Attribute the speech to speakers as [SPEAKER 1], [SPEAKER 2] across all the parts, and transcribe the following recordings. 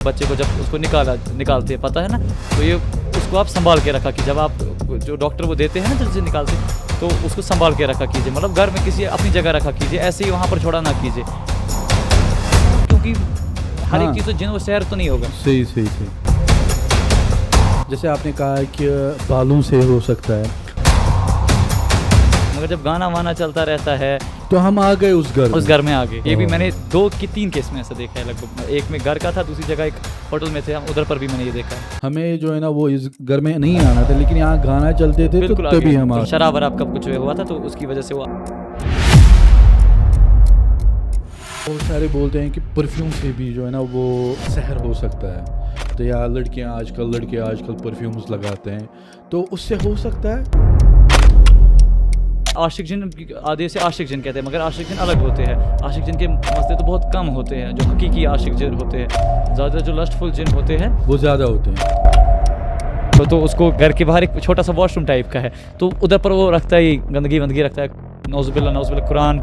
[SPEAKER 1] بچے کو جب اس کو نکالتے ہیں، پتہ ہے نا، تو یہ اس کو آپ سنبھال کے رکھا کہ جب آپ جو ڈاکٹر وہ دیتے ہیں نا جلد سے نکالتے تو اس کو سنبھال کے رکھا کیجیے، مطلب گھر میں کسی اپنی جگہ رکھا کیجیے، ایسے ہی وہاں پر چھوڑا نہ کیجیے، کیونکہ ہر ایک چیز تو جن و سیر تو نہیں ہوگا۔
[SPEAKER 2] صحیح جیسے آپ نے کہا کہ بالوں سے ہو سکتا ہے،
[SPEAKER 1] مگر جب گانا وانا چلتا رہتا ہے
[SPEAKER 2] تو ہم آ گئے اس گھر میں
[SPEAKER 1] آ گئے۔ یہ بھی میں نے 2 کی 3 کیس میں ایسا دیکھا ہے، لگ بھگ ایک میں گھر کا تھا، دوسری جگہ ایک ہوٹل میں تھے، ادھر پر بھی میں نے یہ دیکھا ہے۔
[SPEAKER 2] ہمیں جو ہے نا وہ اس گھر میں نہیں آنا تھا، لیکن یہاں گانا چلتے تھے تو تبھی ہم آ
[SPEAKER 1] شراب وراب کا کچھ ہوا تھا تو اس کی وجہ سے وہ
[SPEAKER 2] بہت سارے بولتے ہیں کہ پرفیوم سے بھی جو ہے نا وہ سحر ہو سکتا ہے، تو یا لڑکے آج کل پرفیومز لگاتے ہیں، تو اس سے ہو سکتا ہے۔
[SPEAKER 1] عاشق جن آدھے سے عاشق جن کہتے ہیں، مگر عاشق جن الگ ہوتے ہیں، عاشق جن کے مسئلے تو بہت کم ہوتے ہیں، جو حقیقی عاشق جن ہوتے ہیں، زیادہ جو لسٹ فل جن ہوتے ہیں
[SPEAKER 2] وہ زیادہ ہوتے ہیں،
[SPEAKER 1] تو اس کو گھر کے باہر ایک چھوٹا سا واش روم ٹائپ کا ہے، تو ادھر پر وہ رکھتا ہے گندگی رکھتا ہے، نعوذ باللہ قرآن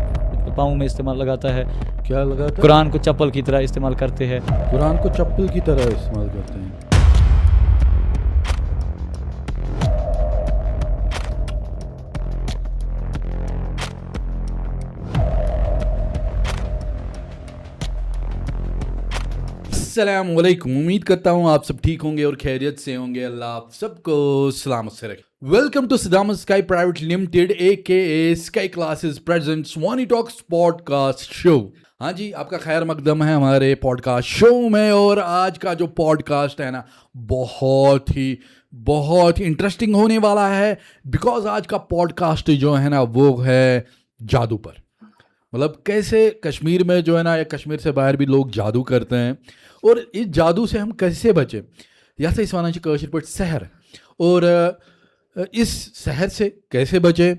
[SPEAKER 1] پاؤں میں استعمال لگاتا ہے،
[SPEAKER 2] کیا لگاتا ہے؟
[SPEAKER 1] قرآن کو چپل کی طرح استعمال کرتے ہیں،
[SPEAKER 2] قرآن کو چپل کی طرح استعمال کرتے ہیں۔ السلام علیکم، امید کرتا ہوں آپ سب ٹھیک ہوں گے اور خیریت سے ہوں گے، اللہ آپ سب کو سلامت سے رکھے۔ Welcome to Sadamat sky private limited AKA sky classes presents Wani talks podcast show. ہاں جی، آپ کا خیر مقدم ہے ہمارے پوڈ کاسٹ شو میں، اور آج کا جو پوڈ کاسٹ ہے نا بہت ہی انٹرسٹنگ ہونے والا ہے، بیکاز آج کا پوڈ کاسٹ جو ہے نا وہ ہے جادو پر، مطلب کیسے کشمیر میں جو ہے نا یا کشمیر سے باہر بھی لوگ جادو کرتے ہیں، اور اس جادو سے ہم کیسے بچیں، یا اس ونان کاشر پٲٹھۍ سحر، اور اس سحر سے کیسے بچیں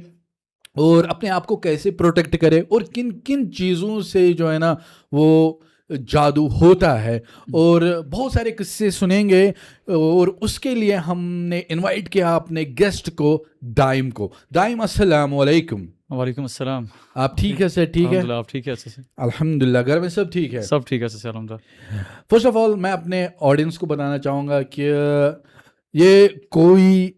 [SPEAKER 2] اور اپنے آپ کو کیسے پروٹیکٹ کرے، اور کن کن چیزوں سے جو ہے نا وہ جادو ہوتا ہے، اور بہت سارے قصے سنیں گے، اور اس کے لیے ہم نے انوائٹ کیا اپنے گیسٹ کو، دائم السلام علیکم۔
[SPEAKER 1] وعلیکم السلام۔
[SPEAKER 2] آپ ٹھیک ہے سر؟ ٹھیک ہے،
[SPEAKER 1] آپ ٹھیک ہے؟
[SPEAKER 2] الحمد للہ، گھر میں سب ٹھیک ہے؟
[SPEAKER 1] سب ٹھیک ہے سر، الحمد للہ۔
[SPEAKER 2] فرسٹ آف آل میں اپنے آڈینس کو بتانا چاہوں گا کہ یہ کوئی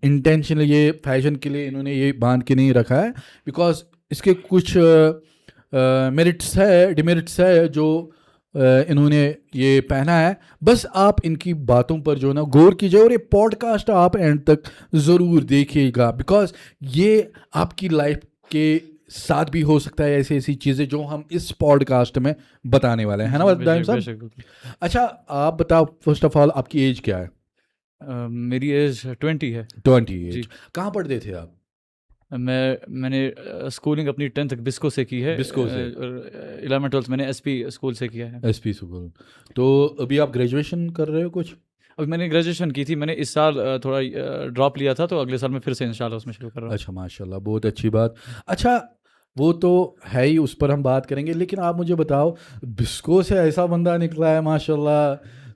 [SPEAKER 2] انٹینشنل یہ فیشن کے لیے انہوں نے یہ باندھ کے نہیں رکھا ہے، بیکاز اس کے کچھ میرٹس ہے، ڈیمیرٹس ہے جو انہوں نے یہ پہنا ہے، بس آپ ان کی باتوں پر جو ہے نا غور کیجیے، اور یہ پوڈ کاسٹ آپ اینڈ تک ضرور دیکھیے گا، بیکاز یہ آپ کی لائف کے ساتھ بھی ہو سکتا ہے، ایسی چیزیں جو ہم اس پوڈ کاسٹ میں بتانے والے ہیں، نا دائم صاحب؟ اچھا آپ بتاؤ، فرسٹ آف آل آپ کی ایج کیا ہے؟
[SPEAKER 1] میری ایج 20 ہے۔
[SPEAKER 2] 20 ایج۔ کہاں پڑھتے تھے آپ؟
[SPEAKER 1] میں نے اسکولنگ اپنی 10th تک بسکو سے کی ہے،
[SPEAKER 2] بسکو سے،
[SPEAKER 1] 11 12 میں نے SP اسکول سے کیا ہے۔
[SPEAKER 2] SP school. تو ابھی آپ گریجویشن کر رہے ہو کچھ؟
[SPEAKER 1] ابھی میں نے گریجویشن کی تھی، میں نے اس سال تھوڑا ڈراپ لیا تھا، تو اگلے سال میں پھر سے انشاءاللہ اس میں شروع کر رہا ہوں۔
[SPEAKER 2] اچھا، ماشاء اللہ، بہت اچھی بات۔ اچھا وہ تو ہے ہی، اس پر ہم بات کریں گے، لیکن آپ مجھے بتاؤ، بسکو سے ایسا بندہ نکلا ہے ماشاء اللہ،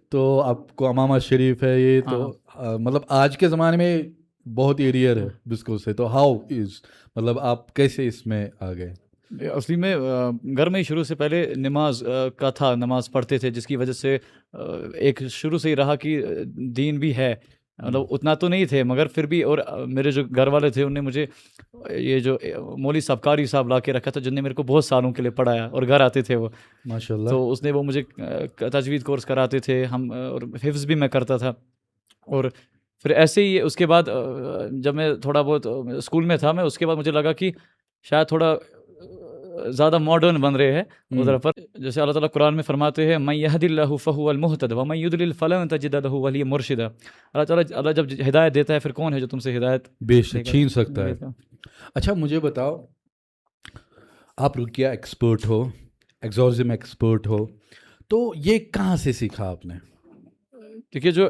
[SPEAKER 2] تو آپ کو امامہ شریف ہے، یہ تو مطلب آج کے زمانے میں بہت ہی ریئر ہے بسکو سے، تو ہاؤ از، مطلب آپ کیسے اس میں آ گئے؟
[SPEAKER 1] اصلی میں گھر میں ہی شروع سے پہلے نماز کا تھا، نماز پڑھتے تھے، جس کی وجہ سے ایک شروع سے ہی رہا کہ دین بھی ہے، مطلب اتنا تو نہیں تھے مگر پھر بھی، اور میرے جو گھر والے تھے انہوں نے مجھے یہ جو مولوی صاحب قاری صاحب لا کے رکھا تھا، جن نے میرے کو بہت سالوں کے لیے پڑھایا، اور گھر آتے تھے وہ
[SPEAKER 2] ماشاء اللہ،
[SPEAKER 1] تو اس نے وہ مجھے تجوید کورس کراتے تھے ہم، اور حفظ بھی میں کرتا تھا، اور پھر ایسے ہی اس کے بعد جب میں تھوڑا بہت اسکول میں تھا، میں اس کے بعد مجھے لگا کہ شاید تھوڑا زیادہ ماڈرن بن رہے ہیں ادھر پر، جیسے اللہ تعالیٰ قرآن میں فرماتے ہیں من یہد اللہ فہو المہتد ومن یضلل فلن تجد له ولیا مرشدا۔ اللہ جب ہدایت دیتا ہے، پھر کون ہے جو تم سے ہدایت
[SPEAKER 2] بے شک چھین سکتا ہے۔ اچھا مجھے بتاؤ، آپ رقیہ ایکسپرٹ ہو، ایگزورسم ایکسپرٹ ہو، تو یہ کہاں سے سیکھا آپ نے؟
[SPEAKER 1] دیکھیے، جو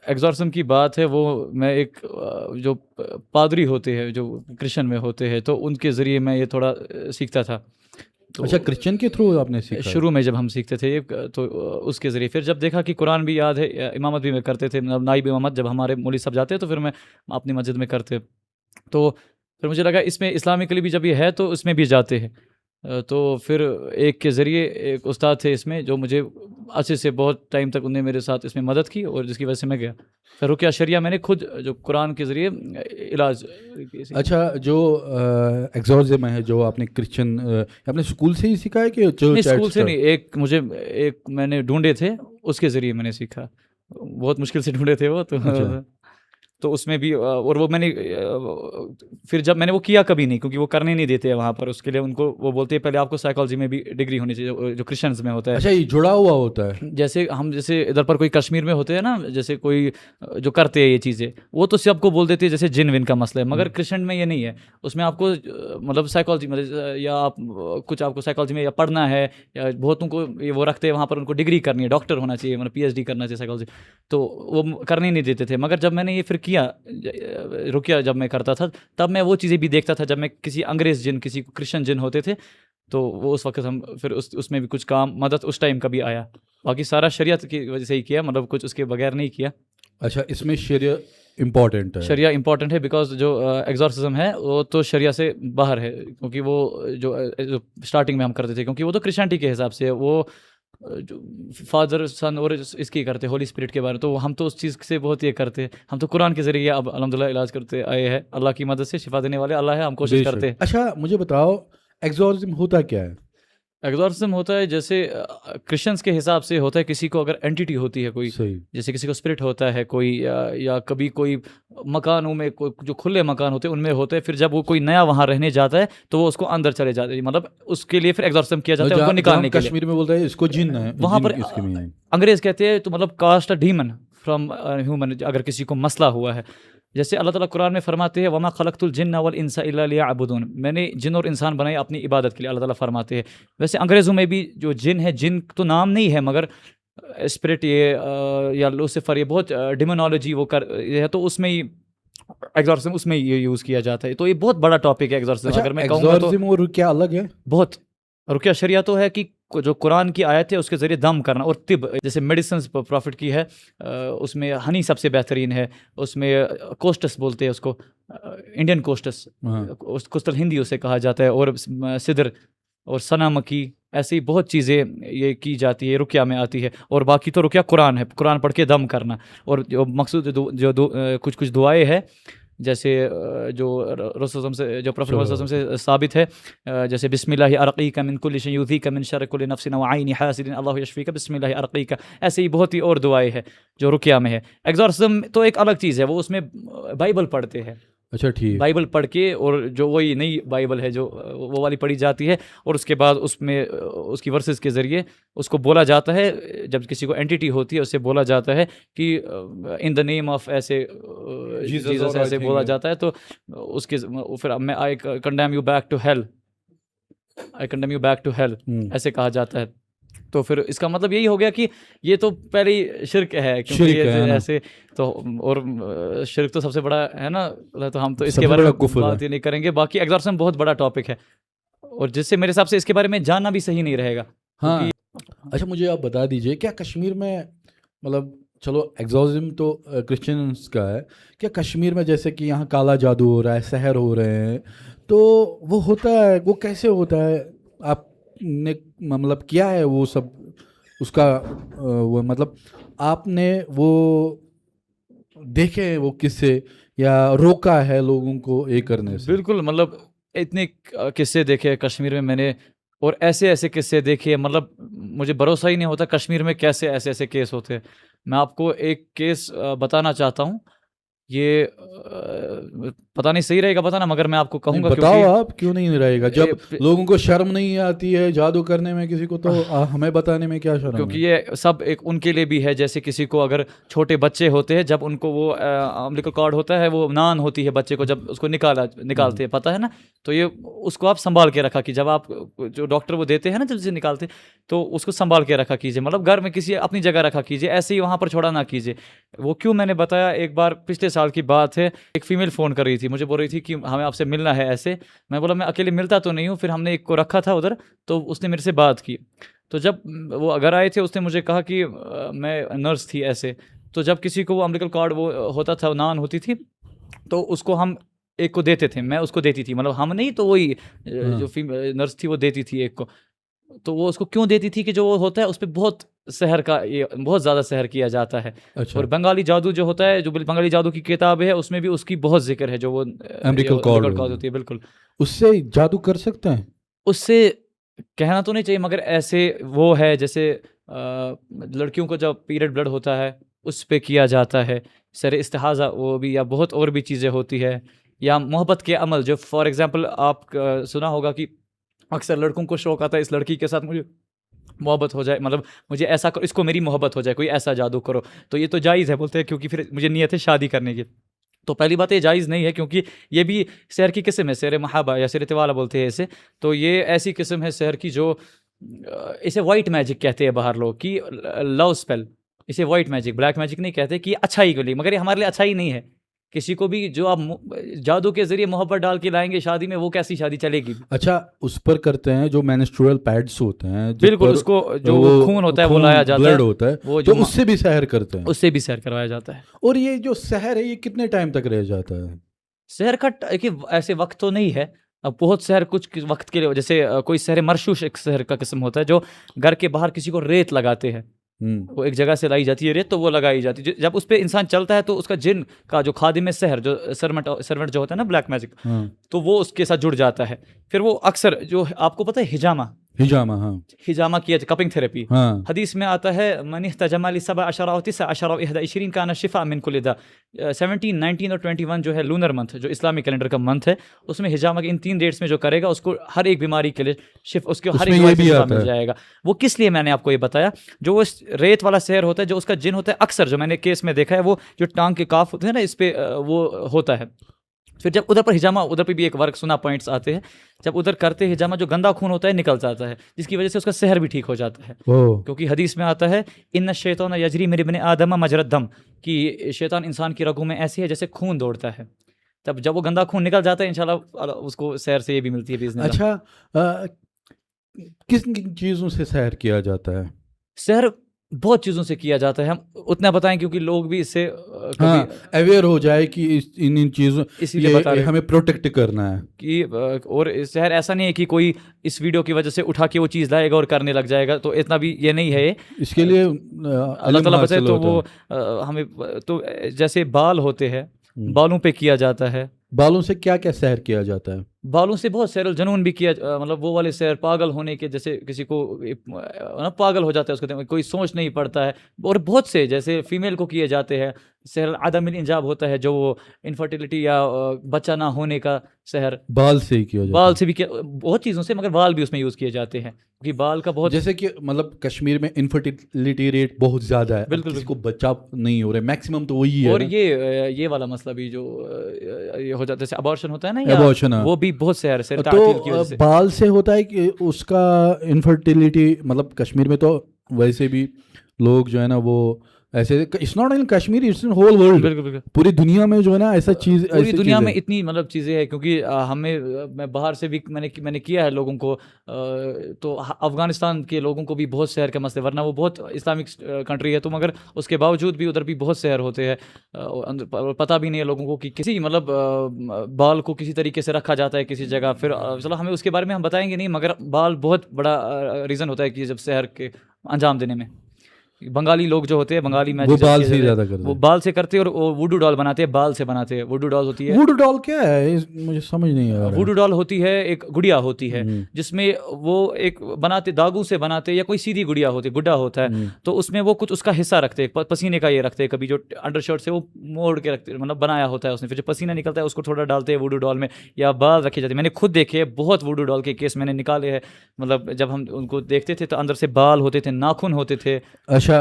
[SPEAKER 1] ایگزورسم کی بات ہے وہ میں ایک جو پادری ہوتے ہیں، جو کرسچن میں ہوتے ہیں، تو ان کے ذریعے میں یہ تھوڑا سیکھتا تھا۔
[SPEAKER 2] اچھا، کرسچن کے تھرو آپ نے سیکھا؟
[SPEAKER 1] شروع میں جب ہم سیکھتے تھے تو اس کے ذریعے، پھر جب دیکھا کہ قرآن بھی یاد ہے، امامت بھی میں کرتے تھے، نائب امامت جب ہمارے مولوی صاحب جاتے تو پھر میں اپنی مسجد میں کرتے، تو پھر مجھے لگا اس میں اسلامکلی بھی جب یہ ہے تو اس میں بھی جاتے ہیں، تو پھر ایک کے ذریعے ایک استاد تھے اس میں جو مجھے اچھے سے بہت ٹائم تک انہوں نے میرے ساتھ اس میں مدد کی اور جس کی وجہ سے میں گیا. پھر رقیہ شریعہ میں نے خود جو قرآن کے ذریعے علاج.
[SPEAKER 2] اچھا جو ایگزورسزم ہے جو آپ نے کرسچن اپنے اسکول سے ہی سیکھا ہے کہ
[SPEAKER 1] اسکول سے نہیں, ایک میں نے ڈھونڈے تھے اس کے ذریعے میں نے سیکھا, بہت مشکل سے ڈھونڈے تھے وہ تو اس میں بھی, اور وہ میں نے پھر جب میں نے وہ کیا کبھی نہیں کیونکہ وہ کرنے نہیں دیتے ہیں وہاں پر, اس کے لیے ان کو وہ بولتے ہیں پہلے آپ کو سائیکالوجی میں بھی ڈگری ہونی چاہیے جو کرسچنز میں ہوتا ہے.
[SPEAKER 2] اچھا یہ جڑا ہوا ہوتا ہے
[SPEAKER 1] جیسے ادھر پر کوئی کشمیر میں ہوتے ہیں نا, جیسے کوئی جو کرتے ہیں یہ چیزیں وہ تو سب کو بول دیتے ہیں جیسے جن ون کا مسئلہ ہے, مگر کرسچن میں یہ نہیں ہے. اس میں آپ کو مطلب سائیکالوجی یا آپ کو سائیکالوجی میں یا پڑھنا ہے, یا بہتوں کو وہ رکھتے ہیں وہاں پر ان کو ڈگری کرنی ہے, ڈاکٹر ہونا چاہیے, مطلب PhD کرنا چاہیے سائیکالوجی, تو وہ کرنے نہیں دیتے تھے. مگر جب میں نے یہ پھر کیا رقیہ جب میں کرتا تھا تب میں وہ چیزیں بھی دیکھتا تھا. جب میں کسی انگریز جن کسی کرسچن جن ہوتے تھے تو وہ اس وقت ہم پھر اس میں بھی کچھ کام مدد اس ٹائم کا بھی آیا. باقی سارا شریعت کی وجہ سے ہی کیا, مطلب کچھ اس کے بغیر نہیں کیا.
[SPEAKER 2] اچھا اس میں شریعت امپورٹنٹ ہے,
[SPEAKER 1] شریعہ امپورٹنٹ ہے بیکاز جو ایگزورسزم ہے وہ تو شریعہ سے باہر ہے, کیونکہ وہ جو اسٹارٹنگ میں ہم کرتے تھے کیونکہ وہ تو کرسچینٹی کے حساب سے وہ فادر سن اور اس کی کرتے ہولی اسپرٹ کے بارے میں, تو ہم تو اس چیز سے بہت یہ کرتے. ہم تو قرآن کے ذریعے اب الحمدللہ علاج کرتے آئے ہیں, اللہ کی مدد سے شفا دینے والے اللہ ہے, ہم کوشش کرتے ہیں.
[SPEAKER 2] اچھا مجھے بتاؤ ایگزورسزم ہوتا کیا ہے؟
[SPEAKER 1] ایگزورسزم ہوتا ہے جیسے کرسچنس کے حساب سے ہوتا ہے کسی کو اگر اینٹیٹی ہوتی ہے کوئی, جیسے کسی کو اسپرٹ ہوتا ہے کوئی, یا کبھی کوئی مکانوں میں جو کھلے مکان ہوتے ہیں ان میں ہوتے ہیں, پھر جب وہ کوئی نیا وہاں رہنے جاتا ہے تو وہ اس کو اندر چلے جاتے ہیں, مطلب اس کے لیے پھر ایگزورسزم کیا جاتا ہے ان کو نکالنے کے لیے.
[SPEAKER 2] کشمیر میں بولتا ہے اس کو جن ہے,
[SPEAKER 1] وہاں پر انگریز کہتے ہیں تو مطلب cast a demon from human, اگر کسی کو مسئلہ ہوا ہے. جیسے اللہ تعالیٰ قرآن میں فرماتے ہیں وما خلقت الجن والانس الا لیعبدون, میں نے جن اور انسان بنائے اپنی عبادت کے لیے, اللہ تعالیٰ فرماتے ہیں. ویسے انگریزوں میں بھی جو جن ہے, جن تو نام نہیں ہے مگر اسپرٹ یہ یا لوسیفر یہ بہت ڈیمونالوجی وہ یہ ہے, تو اس میں ہی ایگزورسزم اس میں یہ یوز کیا جاتا ہے. تو یہ بہت بڑا ٹاپک ہے ایگزورسزم. اگر میں کہوں گا تو
[SPEAKER 2] اور رقیہ الگ ہے
[SPEAKER 1] بہت. رقیہ شریعہ تو ہے کہ جو قرآن کی آیت ہے اس کے ذریعے دم کرنا, اور طب جیسے میڈیسنس پروفٹ کی ہے, اس میں ہنی سب سے بہترین ہے, اس میں کوسٹس بولتے ہیں اس کو, انڈین کوسٹس, کوسٹل ہندی اسے کہا جاتا ہے, اور سدر اور سنا مکی, ایسی بہت چیزیں یہ کی جاتی ہے, رقیہ میں آتی ہے. اور باقی تو رقیہ قرآن ہے, قرآن پڑھ کے دم کرنا. اور جو مقصود جو کچھ دعائیں ہے جیسے جو رسول سے جو پروفیٹ وسلم سے ثابت ہے, جیسے بسم اللہ ارقیک من کل شیء یؤذیک من شر کل نفس وعین حاسد اللہ یشفیک بسم اللہ ارقیک. ایسے ہی بہت ہی اور دعائیں ہیں جو رقیہ میں ہے. ایگزورسزم تو ایک الگ چیز ہے, وہ اس میں بائبل پڑھتے ہیں.
[SPEAKER 2] اچھا ٹھیک,
[SPEAKER 1] بائبل پڑھ کے, اور جو وہی نئی بائبل ہے جو وہ والی پڑھی جاتی ہے, اور اس کے بعد اس میں اس کی ورسز کے ذریعے اس کو بولا جاتا ہے. جب کسی کو اینٹیٹی ہوتی ہے اسے بولا جاتا ہے کہ ان دا نیم آف ایسے جیزس ایسے بولا جاتا ہے, تو اس کے پھر میں I condemn you back to hell, I condemn you back to hell ایسے کہا جاتا ہے. تو پھر اس کا مطلب یہی ہو گیا کہ یہ تو پہلے ہی شرک ہے, کیونکہ ایسے تو, اور شرک تو سب سے بڑا ہے نا, تو ہم تو اس کے بارے میں بات ہی نہیں کریں گے. باقی ایگزورسزم بہت بڑا ٹاپک ہے, اور جس سے میرے حساب سے اس کے بارے میں جاننا بھی صحیح نہیں رہے گا.
[SPEAKER 2] ہاں اچھا مجھے آپ بتا دیجئے, کیا کشمیر میں مطلب چلو ایگزورسزم تو کرسچنس کا ہے, کیا کشمیر میں جیسے کہ یہاں کالا جادو ہو رہا ہے, سحر ہو رہے ہیں, تو وہ ہوتا ہے, وہ کیسے ہوتا ہے؟ آپ نے مطلب کیا ہے وہ سب, اس کا وہ مطلب آپ نے وہ دیکھے وہ قصے یا روکا ہے لوگوں کو یہ کرنے سے؟
[SPEAKER 1] بالکل, مطلب اتنے قصے دیکھے کشمیر میں میں نے, اور ایسے ایسے قصے دیکھے, مطلب مجھے بھروسہ ہی نہیں ہوتا کشمیر میں کیسے ایسے ایسے کیس ہوتے ہیں. میں آپ کو ایک کیس بتانا چاہتا ہوں, یہ پتہ نہیں صحیح رہے گا بتانا, مگر میں آپ کو کہوں گا.
[SPEAKER 2] بتاؤ آپ, کیوں نہیں رہے گا؟ جب لوگوں کو شرم نہیں آتی ہے جادو کرنے میں کسی کو, تو ہمیں بتانے میں کیا شرم؟
[SPEAKER 1] کیونکہ یہ سب ایک ان کے لیے بھی ہے, جیسے کسی کو اگر چھوٹے بچے ہوتے ہیں, جب ان کو وہ امبلیکل کارڈ ہوتا ہے, وہ نان ہوتی ہے بچے کو, جب اس کو نکالتے ہیں, پتہ ہے نا, تو یہ اس کو آپ سنبھال کے رکھا کہ جب آپ جو ڈاکٹر وہ دیتے ہیں نا جب سے نکالتے, تو اس کو سنبھال کے رکھا کیجیے, مطلب گھر میں کسی اپنی جگہ رکھا کیجیے, ایسے ہی وہاں پر چھوڑا نہ کیجیے. وہ کیوں میں نے بتایا, ایک بار پچھلے سال کی بات ہے, ایک فیمیل فون کر رہی تھی, مجھے بول رہی تھی کہ ہمیں آپ سے ملنا ہے ایسے. میں بولا میں اکیلے ملتا تو نہیں ہوں. پھر ہم نے ایک کو رکھا تھا ادھر, تو اس نے میرے سے بات کی. تو جب وہ گھر آئے تھے اس نے مجھے کہا کہ میں نرس تھی ایسے. تو جب کسی کو وہ امبلیکل کارڈ وہ ہوتا تھا, نان ہوتی تھی, تو اس کو ہم ایک کو دیتے تھے, میں اس کو دیتی تھی, مطلب ہم نہیں تو وہی جو نرس تھی وہ دیتی تھی ایک کو. تو وہ اس کو کیوں دیتی تھی کہ جو وہ ہوتا ہے اس پہ بہت سحر کا, بہت زیادہ سحر کیا جاتا ہے. اور بنگالی جادو جو ہوتا ہے, جو بنگالی جادو کی کتاب ہے, اس میں بھی اس کی بہت ذکر ہے, جو وہ
[SPEAKER 2] امریکل کارڈ
[SPEAKER 1] ہوتی ہے. بالکل,
[SPEAKER 2] اس سے جادو کر سکتے ہیں.
[SPEAKER 1] اس سے کہنا تو نہیں چاہیے, مگر ایسے وہ ہے جیسے لڑکیوں کو جب پیریڈ بلڈ ہوتا ہے اس پہ کیا جاتا ہے, سر استحاضہ وہ بھی, یا بہت اور بھی چیزیں ہوتی ہے, یا محبت کے عمل جو فار ایگزامپل آپ سنا ہوگا کہ اکثر لڑکوں کو شوق آتا ہے اس لڑکی کے ساتھ مجھے محبت ہو جائے, مطلب مجھے ایسا کرو, اس کو میری محبت ہو جائے, کوئی ایسا جادو کرو. تو یہ تو جائز ہے بولتے ہیں, کیونکہ پھر مجھے نیت ہے شادی کرنے کی. تو پہلی بات یہ جائز نہیں ہے, کیونکہ یہ بھی سحر کی قسم ہے, سحر محابہ یا سحر توالا بولتے ہیں اسے. تو یہ ایسی قسم ہے سحر کی جو اسے وائٹ میجک کہتے ہیں باہر لوگ, کہ لو اسپیل, اسے وائٹ میجک, بلیک میجک نہیں کہتے, کہ اچھائی کے لیے, مگر یہ ہمارے لیے اچھائی نہیں ہے. کسی کو بھی جو آپ جادو کے ذریعے محبت ڈال کے لائیں گے شادی میں, وہ کیسی شادی چلے گی؟
[SPEAKER 2] اچھا, اس پر کرتے ہیں جو مینسٹرول پیڈز ہوتے ہیں,
[SPEAKER 1] بالکل, اس کو جو خون ہوتا ہے وہ لایا جاتا ہے,
[SPEAKER 2] بلڈ ہوتا ہے,
[SPEAKER 1] وہ
[SPEAKER 2] تو اس سے بھی سحر کرتے ہیں,
[SPEAKER 1] اس سے بھی سحر کروایا جاتا ہے.
[SPEAKER 2] اور یہ جو سحر ہے یہ کتنے ٹائم تک رہ جاتا ہے؟
[SPEAKER 1] سحر کا ایسے وقت تو نہیں ہے. اب بہت سحر کچھ وقت کے لیے, جیسے کوئی سحر مرشوش ایک سحر کا قسم ہوتا ہے, جو گھر کے باہر کسی کو ریت لگاتے ہیں, وہ ایک جگہ سے لائی جاتی ہے ریت, تو وہ لگائی جاتی ہے, جب اس پہ انسان چلتا ہے تو اس کا جن کا جو خادم سحر, جو سرونٹ جو ہوتا ہے نا بلیک میجک, تو وہ اس کے ساتھ جڑ جاتا ہے. پھر وہ اکثر جو آپ کو پتہ ہے ہجامہ کیا, کپنگ تھراپی, حدیث میں آتا ہے من احتجم ل17 و 19 و 21 کان شفاء من کل داء. 17, 19 اور 21 جو ہے لونر منتھ, جو اسلامی کیلنڈر کا منتھ ہے, اس میں ہجامہ کے ان 3 ڈیٹس میں جو کرے گا اس کو ہر ایک بیماری کے لیے اس کے ہر ایک بیماری سے شفا مل جائے گا. وہ کس لیے میں نے آپ کو یہ بتایا, جو وہ ریت والا سحر ہوتا ہے, جو اس کا جن ہوتا ہے, اکثر جو میں نے کیس میں دیکھا ہے, وہ جو ٹانگ کے کاف ہوتے ہیں نا, اس پہ وہ ہوتا ہے. پھر جب ادھر پر ہجامہ, ادھر پہ بھی ایک ورک سنا پوائنٹس آتے ہیں, جب ادھر کرتے ہجامہ جو گندا خون ہوتا ہے نکل جاتا ہے, جس کی وجہ سے اس کا سحر بھی ٹھیک ہو جاتا ہے. کیونکہ حدیث میں آتا ہے ان الشیطان یجری من ابن آدم مجری الدم, کہ شیطان انسان کی رگوں میں ایسی ہے جیسے خون دوڑتا ہے. تب جب وہ گندا خون نکل جاتا ہے انشاءاللہ اس کو سحر سے یہ بھی ملتی ہے باذن اللہ.
[SPEAKER 2] اچھا, کس چیزوں سے سحر کیا جاتا ہے؟
[SPEAKER 1] سحر بہت چیزوں سے کیا جاتا ہے, ہم اتنا بتائیں کیونکہ لوگ بھی اس سے
[SPEAKER 2] اویئر ہو جائے کہ ان چیزوں ہمیں پروٹیکٹ کرنا ہے.
[SPEAKER 1] کہ اور سحر ایسا نہیں ہے کہ کوئی اس ویڈیو کی وجہ سے اٹھا کے وہ چیز لائے گا اور کرنے لگ جائے گا, تو اتنا بھی یہ نہیں ہے.
[SPEAKER 2] اس کے لیے
[SPEAKER 1] اللہ تعالیٰ بچائے. تو وہ ہمیں تو جیسے بال ہوتے ہیں, بالوں پہ کیا جاتا ہے.
[SPEAKER 2] بالوں سے کیا کیا سحر کیا جاتا ہے؟
[SPEAKER 1] بالوں سے بہت سحر الجنون بھی کیا, مطلب وہ والے سحر پاگل ہونے کے, جیسے کسی کو پاگل ہو جاتا ہے, اس کو کوئی سوچ نہیں پڑتا ہے. اور بہت سے جیسے فیمیل کو کیے جاتے ہیں. سحر عدم الانجاب ہوتا ہے, جو وہ انفرٹیلٹی یا بچہ نہ ہونے کا سحر,
[SPEAKER 2] بال سے ہی کیا جاتا ہے.
[SPEAKER 1] بال سے بھی کیا, بہت چیزوں سے, مگر بال بھی اس میں یوز کیے جاتے ہیں, کیونکہ بال کا بہت,
[SPEAKER 2] جیسے کہ مطلب کشمیر میں انفرٹیلٹی ریٹ بہت زیادہ ہے,
[SPEAKER 1] بالکل
[SPEAKER 2] کسی کو بچہ نہیں ہو رہا ہے, میکسیمم تو وہی ہے.
[SPEAKER 1] اور یہ والا مسئلہ بھی جو یہ ہو جاتا ہے, جیسے ابارشن ہوتا ہے نا, وہ بھی بہت سحر ہے.
[SPEAKER 2] تو بال سے ہوتا ہے کہ اس کا انفرٹیلٹی, مطلب کشمیر میں تو ویسے بھی لوگ جو ہے نا وہ ایسے, it's not in Kashmir, it's in whole world. بالکل, پوری دنیا میں جو ہے نا ایسا چیز,
[SPEAKER 1] پوری دنیا میں اتنی مطلب چیزیں ہیں. کیونکہ ہمیں, میں باہر سے بھی میں نے کیا ہے لوگوں کو, تو افغانستان کے لوگوں کو بھی بہت سحر کے مسئلے, ورنہ وہ بہت اسلامک کنٹری ہے, تو مگر اس کے باوجود بھی ادھر بھی بہت سحر ہوتے ہیں. پتہ بھی نہیں ہے لوگوں کو کہ کسی مطلب بال کو کسی طریقے سے رکھا جاتا ہے کسی جگہ. پھر چلو ہمیں اس کے بارے میں ہم بتائیں گے نہیں, مگر بال بہت بڑا ریزن ہوتا ہے کہ جب سحر کے انجام دینے میں. بنگالی لوگ جو ہوتے ہیں, بنگالی میچ
[SPEAKER 2] وہ بال سے زیادہ کرتے ہیں,
[SPEAKER 1] وہ بال سے کرتے ہیں, اور ووڈو ڈال بناتے ہیں, بال سے بناتے ہیں. ووڈو ڈال ہوتی ہے,
[SPEAKER 2] ووڈو ڈال کیا ہے مجھے سمجھ نہیں آ رہا.
[SPEAKER 1] ووڈو ڈال ہوتی ہے ایک گڑیا ہوتی ہے, جس میں وہ ایک بناتے داغوں سے بناتے, یا کوئی سیدھی گڑیا ہوتی, گڈا ہوتا ہے, تو اس میں وہ کچھ اس کا حصہ رکھتے ہیں, پسینے کا یہ رکھتے ہیں, کبھی جو انڈر شرٹ سے وہ موڑ کے رکھتے, مطلب بنایا ہوتا ہے اس نے, پھر جو پسینہ نکلتا ہے اس کو تھوڑا ڈالتے ہیں ووڈو ڈال میں, یا بال رکھے جاتے ہیں. میں نے خود دیکھے بہت ووڈو ڈال کے کیس میں نے نکالے ہیں, مطلب جب ہم ان کو دیکھتے تھے تو اندر سے بال ہوتے تھے, ناخن ہوتے تھے.
[SPEAKER 2] اچھا,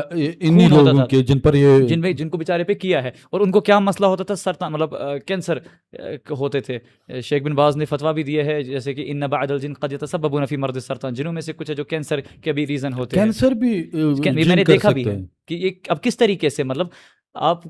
[SPEAKER 2] لوگوں کے جن پر یہ
[SPEAKER 1] جن کو بیچارے پہ کیا ہے, اور ان کو کیا مسئلہ ہوتا تھا, سرطان مطلب کینسر ہوتے تھے. شیخ بن باز نے فتویٰ بھی دیا ہے, جیسے کہ ان بعض الجن قد يتسببون في مرض السرطان, جنوں میں سے کچھ ہے جو کینسر کے بھی ریزن ہوتے ہیں.
[SPEAKER 2] کینسر بھی
[SPEAKER 1] میں نے دیکھا بھی ہے کہ یہ اب کس طریقے سے, مطلب آپ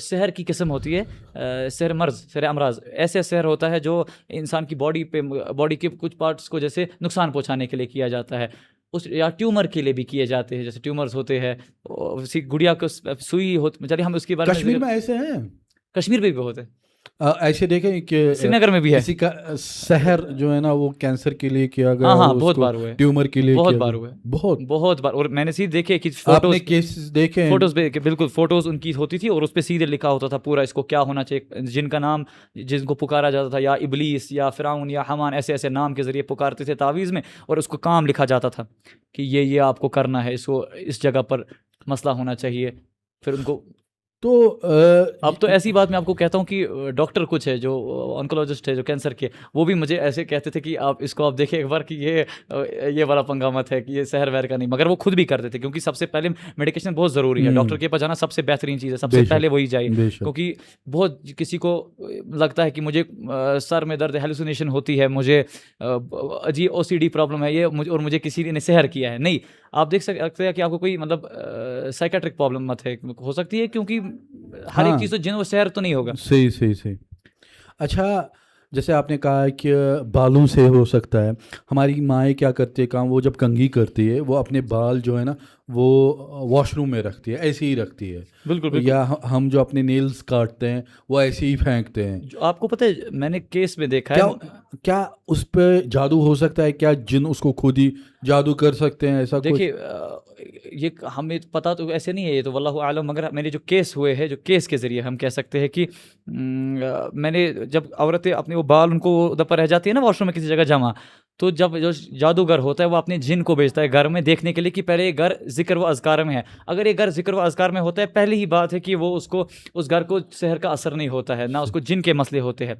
[SPEAKER 1] سحر کی قسم ہوتی ہے, سحر مرض, سحر امراض, ایسے سحر ہوتا ہے جو انسان کی باڈی کے کچھ پارٹس کو جیسے نقصان پہنچانے کے لیے کیا جاتا ہے, یا ٹیومر کے لیے بھی کیے جاتے ہیں, جیسے ٹیومرز ہوتے ہیں, اسی گڑیا کو سوئی ہوتی. چلیے ہم اس کے بارے میں,
[SPEAKER 2] کشمیر میں ایسے ہیں,
[SPEAKER 1] کشمیر میں بھی ہوتے ہیں.
[SPEAKER 2] ایسے دیکھیں کہ
[SPEAKER 1] سری نگر میں بھی ہے.
[SPEAKER 2] کسی کا سحر جو ہے نا وہ کینسر کے لیے کیا گیا,
[SPEAKER 1] ہاں
[SPEAKER 2] اس
[SPEAKER 1] بہت
[SPEAKER 2] کو
[SPEAKER 1] بار ہوئے,
[SPEAKER 2] ٹیومر کے لیے
[SPEAKER 1] بہت
[SPEAKER 2] کیا
[SPEAKER 1] بار
[SPEAKER 2] گیا.
[SPEAKER 1] ہوئے, بہت بار. اور میں نے سیدھ دیکھے کہ
[SPEAKER 2] آپ
[SPEAKER 1] فوٹوز
[SPEAKER 2] نے کیسز دیکھے ہیں؟
[SPEAKER 1] فوٹوز پہ بالکل فوٹوز ان کی ہوتی تھی اور اس پہ سیدھے لکھا ہوتا تھا پورا اس کو کیا ہونا چاہیے, جن کا نام جن کو پکارا جاتا تھا یا ابلیس یا فرعون یا حمان, ایسے ایسے نام کے ذریعے پکارتے تھے تعویذ میں, اور اس کو کام لکھا جاتا تھا کہ یہ آپ کو کرنا ہے, اس کو اس جگہ پر مسئلہ ہونا چاہیے. پھر ان کو
[SPEAKER 2] تو
[SPEAKER 1] اب تو ایسی بات میں آپ کو کہتا ہوں کہ ڈاکٹر کچھ ہے جو آنکولوجسٹ ہے جو کینسر کے, وہ بھی مجھے ایسے کہتے تھے کہ آپ اس کو آپ دیکھیں ایک بار کہ یہ والا پنگا مت ہے کہ یہ سحر وحر کا نہیں, مگر وہ خود بھی کرتے تھے کیونکہ سب سے پہلے میڈیکیشن بہت ضروری ہے. ڈاکٹر کے پاس جانا سب سے بہترین چیز ہے, سب سے پہلے وہی جائے, کیونکہ بہت کسی کو لگتا ہے کہ مجھے سر میں درد ہیلوسینیشن ہوتی ہے, مجھے عجیب OCD پرابلم ہے یہ, اور مجھے کسی نے سحر کیا ہے. نہیں, آپ دیکھ سکتے ہیں کہ آپ کو کوئی مطلب سائیکیٹرک پرابلم مت ہے, ہو سکتی ہے کیونکہ ہر ایک چیز تو جن و سحر تو نہیں ہوگا.
[SPEAKER 2] صحیح. اچھا, جیسے آپ نے کہا کہ بالوں سے ہو سکتا ہے, ہماری مائیں کیا کرتی ہے کام, وہ جب کنگھی کرتی ہے وہ اپنے بال جو ہے نا وہ واش روم میں رکھتی ہے, ایسے ہی رکھتی ہے.
[SPEAKER 1] بالکل.
[SPEAKER 2] یا ہم جو اپنے نیلز کاٹتے ہیں وہ ایسے ہی پھینکتے ہیں.
[SPEAKER 1] آپ کو پتہ ہے میں نے کیس میں دیکھا ہے,
[SPEAKER 2] کیا اس پہ جادو ہو سکتا ہے؟ کیا جن اس کو خود ہی جادو کر سکتے ہیں؟ ایسا
[SPEAKER 1] دیکھیے یہ ہمیں پتہ تو ایسے نہیں ہے, یہ تو واللہ اعلم, مگر میرے جو کیس ہوئے ہیں, جو کیس کے ذریعے ہم کہہ سکتے ہیں کہ میں نے جب عورتیں اپنے وہ بال ان کو ادھر پر رہ جاتی ہے نا واش روم میں کسی جگہ جمع, تو جب جو جادوگر ہوتا ہے وہ اپنے جن کو بھیجتا ہے گھر میں دیکھنے کے لیے کہ پہلے یہ گھر ذکر و اذکار میں ہے. اگر یہ گھر ذکر و اذکار میں ہوتا ہے, پہلی ہی بات ہے کہ وہ اس گھر کو سحر کا اثر نہیں ہوتا ہے, نہ اس کو جن کے مسئلے ہوتے ہیں.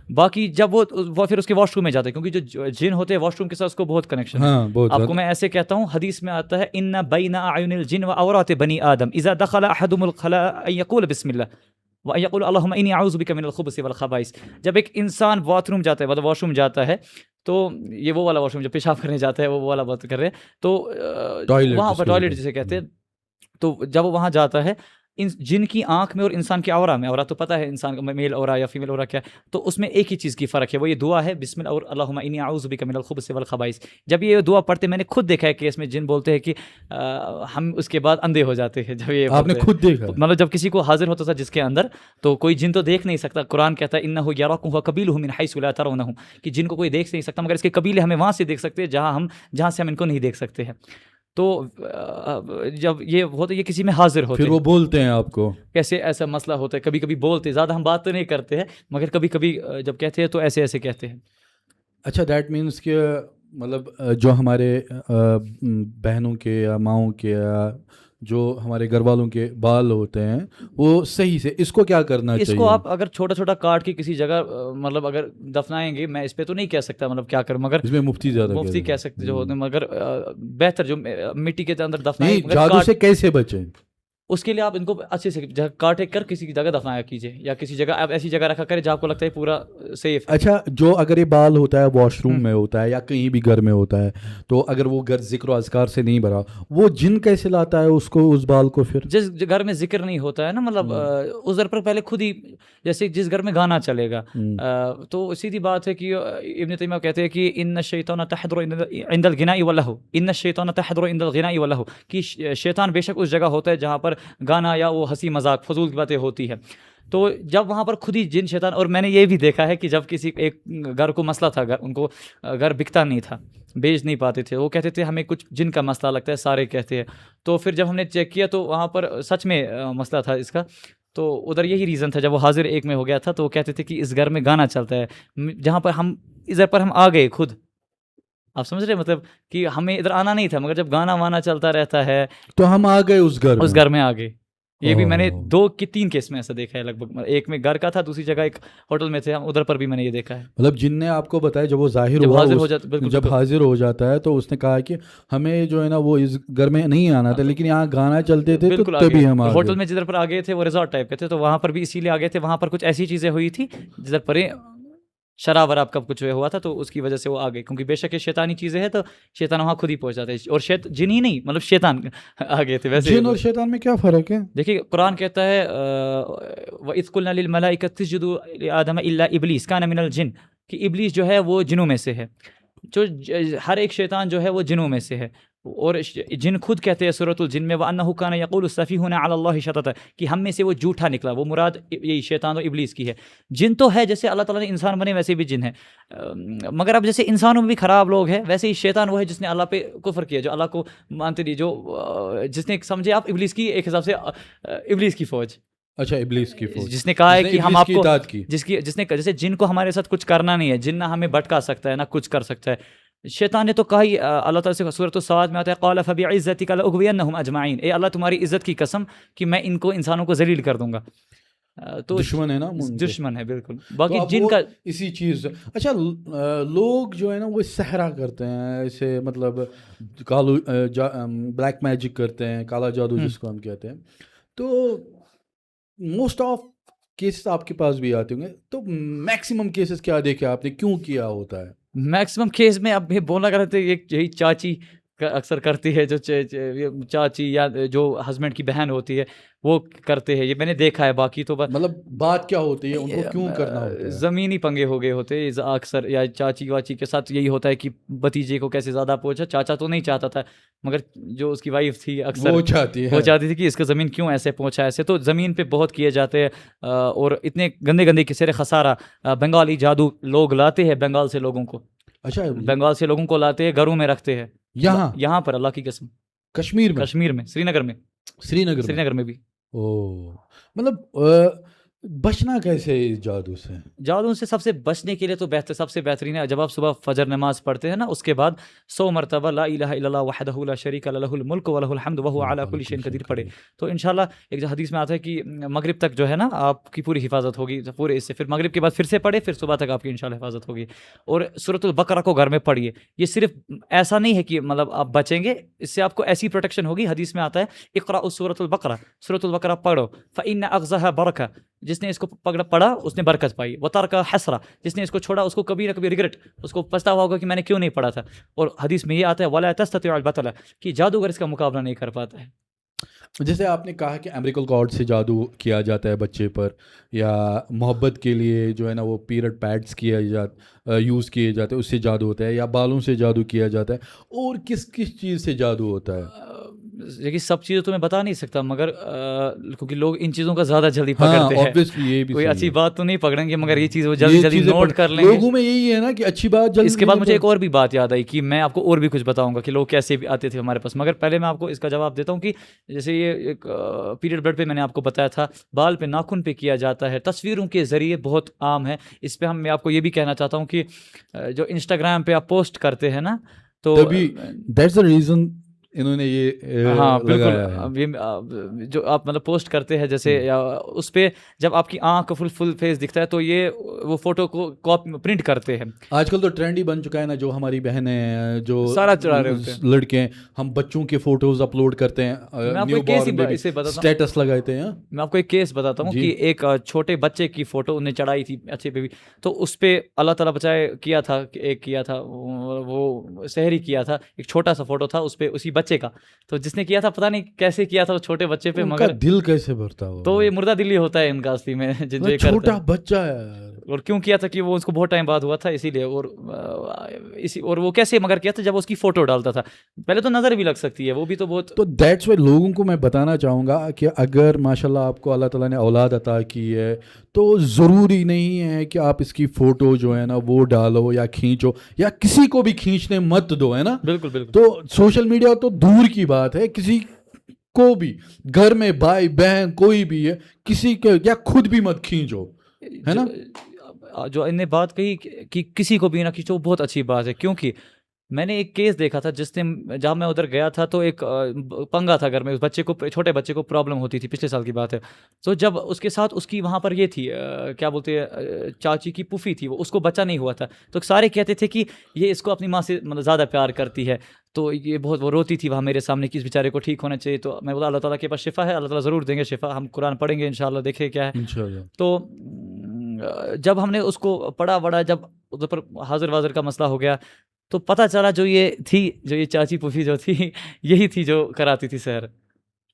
[SPEAKER 1] باقی جب وہ پھر اس کے واش روم میں جاتے ہیں, کیونکہ جو جن ہوتے ہیں واش روم کے ساتھ اس کو بہت کنیکشن ہے. آپ کو میں ایسے کہتا ہوں, حدیث میں آتا ہے ان بین اعین الجن و عورات بنی آدم اذا دخل احدهم الخلاء ان یقول بسم اللہ وان یقول اللهم انی اعوذ بک من الخبث والخبائث. جب ایک انسان باتھ روم جاتا ہے, مطلب واش روم جاتا ہے, تو یہ وہ والا واش روم جو پیشاب کرنے جاتا ہے, وہ والا بات کر رہے ہیں, تو وہاں پر ٹوائلٹ جسے کہتے ہیں, تو جب وہ وہاں جاتا ہے, جن کی آنکھ میں اور انسان کی اورا میں, اورا تو پتہ ہے انسان کا میل اورا یا فیمیل اورا کیا ہے, تو اس میں ایک ہی چیز کی فرق ہے, وہ یہ دعا ہے بسم اللہ اور اللہم انی اعوذ بک من الخبث والخبائث. جب یہ دعا پڑھتے, میں نے خود دیکھا ہے کیس میں, جن بولتے ہیں کہ ہم اس کے بعد اندھے ہو جاتے ہیں. جب یہ
[SPEAKER 2] آپ نے خود دیکھا,
[SPEAKER 1] مطلب جب کسی کو حاضر ہوتا تھا جس کے اندر, تو کوئی جن تو دیکھ نہیں سکتا, قرآن کہتا ہے انہ یراکم وقبیلہ من حیث لا ترونہم, کہ جن کو کوئی دیکھ نہیں سکتا مگر اس کے قبیلے ہمیں وہاں سے دیکھ سکتے ہیں جہاں سے ہم ان کو نہیں دیکھ سکتے ہیں. تو جب یہ ہوتا ہے, یہ کسی میں حاضر ہوتے
[SPEAKER 2] پھر وہ بولتے ہیں آپ کو
[SPEAKER 1] کیسے ایسا مسئلہ ہوتا ہے, کبھی کبھی بولتے, زیادہ ہم بات تو نہیں کرتے ہیں, مگر کبھی کبھی جب کہتے ہیں تو ایسے ایسے کہتے ہیں.
[SPEAKER 2] اچھا, دیٹ مینس کہ مطلب جو ہمارے بہنوں کے یا ماؤں کے یا جو ہمارے گھر والوں کے بال ہوتے ہیں وہ صحیح سے, اس کو کیا کرنا چاہیے؟
[SPEAKER 1] اس کو آپ اگر چھوٹا چھوٹا کاٹ کے کسی جگہ مطلب اگر دفنائیں گے, میں اس پہ تو نہیں کہہ سکتا مطلب کیا کروں, مگر
[SPEAKER 2] اس میں مفتی
[SPEAKER 1] کہہ سکتے جو ہوتے ہیں, مگر بہتر جو مٹی کے اندر دفنائیں.
[SPEAKER 2] نہیں, جادو سے کیسے بچیں؟
[SPEAKER 1] اس کے لیے آپ ان کو اچھے سے کاٹے کر کسی کی جگہ دفنایا کیجیے, یا کسی جگہ آپ ایسی جگہ رکھا کرے جہاں آپ کو لگتا ہے پورا سیف.
[SPEAKER 2] اچھا, جو اگر یہ بال ہوتا ہے واش روم میں ہوتا ہے یا کہیں بھی گھر میں ہوتا ہے, تو اگر وہ گھر ذکر و اذکار سے نہیں بھرا, وہ جن کیسے لاتا ہے اس کو, اس بال کو؟ پھر
[SPEAKER 1] جس گھر میں ذکر نہیں ہوتا ہے نا, مطلب اس گھر پر پہلے خود ہی, جیسے جس گھر میں گانا چلے گا, تو سیدھی بات ہے کہ ابن تیمیہ کہتے ہیں کہ ان الشیطان تحضر عند الغناء واللہو, ان الشیطان تحضر عند الغناء واللہو, کہ شیطان بے شک اس جگہ ہوتا ہے جہاں پر گانا یا وہ ہنسی مذاق فضول کی باتیں ہوتی ہے. تو جب وہاں پر خود ہی جن شیطان, اور میں نے یہ بھی دیکھا ہے کہ جب کسی ایک گھر کو مسئلہ تھا, ان کو گھر بکتا نہیں تھا, بیچ نہیں پاتے تھے, وہ کہتے تھے ہمیں کچھ جن کا مسئلہ لگتا ہے, سارے کہتے ہیں. تو پھر جب ہم نے چیک کیا تو وہاں پر سچ میں مسئلہ تھا اس کا, تو ادھر یہی ریزن تھا. جب وہ حاضر ایک میں ہو گیا تھا تو وہ کہتے تھے کہ اس گھر میں گانا چلتا ہے, جہاں پر ہم ادھر پر ہم آ گئے خود, آپ سمجھ رہے, مطلب کہ ہمیں ادھر آنا نہیں تھا, مگر جب گانا وانا چلتا رہتا ہے
[SPEAKER 2] تو ہم آ گئے اس گھر
[SPEAKER 1] میں آ گئے. یہ بھی میں نے 2 کی 3 کیس میں ایسا دیکھا ہے, لگ بھگ ایک میں گھر کا تھا, دوسری جگہ ایک ہوٹل میں تھے, ادھر پر بھی میں نے یہ دیکھا ہے.
[SPEAKER 2] مطلب جن نے آپ کو بتایا جب وہ ظاہر ہوا, جب حاضر ہو جاتا ہے, تو اس نے کہا کہ ہمیں جو ہے نا وہ اس گھر میں نہیں آنا تھا, لیکن یہاں گانا چلتے تھے تو تبھی ہم
[SPEAKER 1] ہوٹل میں جدھر پر آ گئے تھے, وہ ریزورٹ ٹائپ کے تھے, تو وہاں پر بھی اسی لیے آ گئے تھے. وہاں پر کچھ ایسی چیزیں ہوئی تھی جدھر پر شراب وراب کا کچھ ہوا تھا, تو اس کی وجہ سے وہ آ گئے, کیونکہ بے شک یہ شیطانی چیزیں ہیں, تو شیطان وہاں خود ہی پہنچ جاتا ہے. اور جن ہی نہیں, مطلب شیطان آ گئے تھے. ویسے
[SPEAKER 2] جن اور شیطان میں کیا فرق ہے؟
[SPEAKER 1] دیکھیے قرآن کہتا ہے وَإِذْ قُلْنَا لِلْمَلَائِكَةِ اسْجُدُوا لِآدَمَ إِلَّا إِبْلِيسَ كَانَ مِنَ الْجِنِّ, کہ ابلیس جو ہے وہ جنوں میں سے ہے. جو ہر ایک شیطان جو ہے وہ جنوں میں سے ہے, اور جن خود کہتے ہیں سورۃ الجن میں وَأَنَّهُ كَانَ يَقُولُ السَّفِيهُونَ عَلَى اللَّهِ شَطَطًا کہ ہم میں سے وہ جھوٹا نکلا. وہ مراد یہی شیطان و ابلیس کی ہے. جن تو ہے جیسے اللہ تعالیٰ نے انسان بنے ویسے بھی جن ہے, مگر اب جیسے انسانوں میں بھی خراب لوگ ہیں ویسے ہی شیطان وہ ہے جس نے اللہ پہ کفر کیا, جو اللہ کو مانتے نہیں, جو جس نے سمجھے آپ ابلیس کی ایک حساب سے ابلیس کی فوج,
[SPEAKER 2] اچھا ابلیس کی فوج,
[SPEAKER 1] جس نے کہا ہے کہ ہم آپ کو جس نے جیسے جن کو ہمارے ساتھ کچھ کرنا نہیں ہے, جن نہ ہمیں بھٹکا سکتا ہے نہ کچھ کر سکتا ہے. شیطان نے تو کہا ہی, اللہ تعالیٰ سے سورۃ الصاد میں آتا ہے قال فبعزتک لاغوینہم اجمعین, اے اللہ تمہاری عزت کی قسم کہ میں ان کو انسانوں کو ذلیل کر دوں گا. تو
[SPEAKER 2] دشمن ہے نا,
[SPEAKER 1] دشمن ہے بالکل. باقی جن کا
[SPEAKER 2] اسی چیز. اچھا لوگ جو ہے نا وہ سحرا کرتے ہیں, ایسے مطلب کالو بلیک میجک کرتے ہیں, کالا جادو جس کو ہم کہتے ہیں, تو موسٹ آف کیسز آپ کے پاس بھی آتے ہوں گے, تو میکسیمم کیسز کیا دیکھے آپ نے, کیوں کیا ہوتا ہے؟
[SPEAKER 1] میکسیمم کیس میں اب یہ بولنا کرتے یہی چاچی اکثر کرتی ہے, جو چاچی یا جو ہسبینڈ کی بہن ہوتی ہے وہ کرتے ہیں, یہ میں نے دیکھا ہے. باقی تو
[SPEAKER 2] مطلب بات کیا ہوتی ہے, ان کو کیوں کرنا ہوتا ہے؟
[SPEAKER 1] زمینی پنگے ہو گئے ہوتے اکثر, یا چاچی واچی کے ساتھ یہی ہوتا ہے کہ بھتیجے کو کیسے زیادہ پہنچا. چاچا تو نہیں چاہتا تھا مگر جو اس کی وائف تھی اکثر وہ چاہتی تھی کہ اس کا زمین کیوں ایسے پہنچا ایسے. تو زمین پہ بہت کیے جاتے ہیں, اور اتنے گندے گندے کسرے خسارہ بنگالی جادو لوگ لاتے ہیں بنگال سے لوگوں کو. اچھا بنگال سے لوگوں کو لاتے ہیں, گھروں میں رکھتے ہیں یہاں پر, اللہ کی قسم. کشمیر میں سری نگر میں بھی.
[SPEAKER 2] مطلب بچنا کیسے اس جادو سے
[SPEAKER 1] سب سے بچنے کے لیے تو سب سے بہترین ہے جب آپ صبح فجر نماز پڑھتے ہیں نا, اس کے بعد 100 مرتبہ لا الہ الا اللہ وحدہ لا شریک لہ الملک ولہ الحمد وہو علی کل شیء قدیر پڑھے, تو انشاءاللہ ایک حدیث میں آتا ہے کہ مغرب تک جو ہے نا آپ کی پوری حفاظت ہوگی پورے اس سے. پھر مغرب کے بعد پھر سے پڑھے, پھر صبح تک آپ کی انشاءاللہ حفاظت ہوگی. اور سورۃ البقرہ کو گھر میں پڑھیے. یہ صرف ایسا نہیں ہے کہ مطلب آپ بچیں گے, اس سے آپ کو ایسی پروٹیکشن ہوگی. حدیث میں آتا ہے اقرأ سورۃ البقرہ پڑھو فإن أغزها برکہ, جس نے اس کو پڑھا اس نے برکت پائی. وترکہ حسرہ, جس نے اس کو چھوڑا اس کو کبھی نہ کبھی ریگریٹ, اس کو پچھتاوا ہوگا کہ میں نے کیوں نہیں پڑھا تھا. اور حدیث میں یہ آتا ہے ولا تستطيع البطل, کہ جادوگر اس کا مقابلہ نہیں کر پاتا ہے.
[SPEAKER 2] جیسے آپ نے کہا کہ امریکل کارڈ سے جادو کیا جاتا ہے بچے پر, یا محبت کے لیے جو ہے نا وہ پیریڈ پیڈس یوز کیے جاتے ہیں, اس سے جادو ہوتا ہے, یا بالوں سے جادو کیا جاتا ہے, اور کس چیز سے جادو ہوتا ہے؟
[SPEAKER 1] لیکن سب چیزیں تو میں بتا نہیں سکتا, مگر کیونکہ لوگ ان چیزوں کا زیادہ جلدی پکڑتے ہیں. کوئی اچھی بات تو نہیں پکڑیں گے, مگر یہ چیز وہ جلدی نوٹ کر لیں گے.
[SPEAKER 2] لوگوں میں یہی ہے نا کہ اچھی بات جلدی.
[SPEAKER 1] اس کے بعد مجھے ایک اور بھی بات یاد آئی کہ میں آپ کو اور بھی کچھ بتاؤں گا کہ لوگ کیسے بھی آتے تھے ہمارے پاس, مگر پہلے میں آپ کو اس کا جواب دیتا ہوں کہ جیسے یہ ایک پیریڈ بلڈ پہ میں نے آپ کو بتایا تھا, بال پہ ناخن پہ کیا جاتا ہے, تصویروں کے ذریعے بہت عام ہے. اس پہ میں آپ کو یہ بھی کہنا چاہتا ہوں کہ جو انسٹاگرام پہ آپ پوسٹ کرتے ہیں نا, تو
[SPEAKER 2] دیٹس دی ریزن انہوں نے یہ
[SPEAKER 1] ہاں بالکل, جو آپ مطلب پوسٹ کرتے ہیں جیسے, یا اس پہ جب آپ کی آنکھ فل فیس دکھتا ہے تو یہ وہ فوٹو کو کاپی پرنٹ کرتے ہیں. آج
[SPEAKER 2] کل تو ٹرینڈ ہی بن چکا ہے نا, جو ہماری بہنیں ہیں, جو
[SPEAKER 1] سارا چلا رہے ہوتے ہیں
[SPEAKER 2] لڑکے ہیں, ہم بچوں کے فوٹوز اپلوڈ کرتے ہیں, اسٹیٹس لگاتے ہیں.
[SPEAKER 1] میں آپ کو ایک کیس بتاتا ہوں کہ ایک چھوٹے بچے کی فوٹو انہیں چڑھائی تھی اچھے پہ بھی, تو اس پہ اللہ تعالیٰ بچائے کیا تھا وہ سحری کیا تھا, ایک چھوٹا سا فوٹو تھا اس پہ اسی بچے کا, تو جس نے کیا تھا پتہ نہیں کیسے کیا تھا وہ چھوٹے بچے پہ, مگر
[SPEAKER 2] دل کیسے بھرتا ہو,
[SPEAKER 1] تو یہ مردہ دلی ہوتا ہے ان کا اصلی میں, جو
[SPEAKER 2] چھوٹا بچہ ہے.
[SPEAKER 1] اور کیوں کیا تھا کہ وہ اس کو بہت ٹائم بعد ہوا تھا اسی لیے, اور وہ کیسے مگر کیا تھا جب اس کی فوٹو ڈالتا تھا, پہلے تو نظر بھی لگ سکتی ہے, وہ بھی تو بہت.
[SPEAKER 2] تو دیٹس وائی لوگوں کو میں بتانا چاہوں گا کہ اگر ماشاءاللہ آپ کو اللہ تعالیٰ نے اولاد عطا کی ہے تو ضروری نہیں ہے کہ آپ اس کی فوٹو جو ہے نا وہ ڈالو یا کھینچو, یا کسی کو بھی کھینچنے مت دو, ہے نا.
[SPEAKER 1] بالکل.
[SPEAKER 2] تو سوشل میڈیا تو دور کی بات ہے, کسی کو بھی گھر میں بھائی بہن کوئی بھی ہے, کسی کے یا خود بھی مت کھینچو, ہے نا.
[SPEAKER 1] جو انہیں بات کہی کہ کسی کو بھی نہ کھینچو, بہت اچھی بات ہے, کیونکہ میں نے ایک کیس دیکھا تھا جس نے, جب میں ادھر گیا تھا تو ایک پنگا تھا گھر میں, اس بچے کو, چھوٹے بچے کو پرابلم ہوتی تھی, پچھلے سال کی بات ہے. تو جب اس کے ساتھ اس کی وہاں پر یہ تھی کیا بولتے ہیں, چاچی کی پھوپھی تھی, وہ اس کو بچہ نہیں ہوا تھا, تو سارے کہتے تھے کہ یہ اس کو اپنی ماں سے مطلب زیادہ پیار کرتی ہے, تو یہ بہت وہ روتی تھی وہاں میرے سامنے کہ اس بیچارے کو ٹھیک ہونا چاہیے. تو میں بولا اللہ تعالیٰ کے پاس شفا ہے, اللہ تعالیٰ ضرور دیں گے شفا, ہم قرآن پڑھیں گے انشاءاللہ, دیکھیں کیا ہے. تو جب ہم نے اس کو پڑھا, جب ادھر پر حاضر واضر کا مسئلہ ہو گیا, تو پتہ چلا جو یہ چاچی پوفی جو تھی یہی تھی جو کراتی تھی سحر.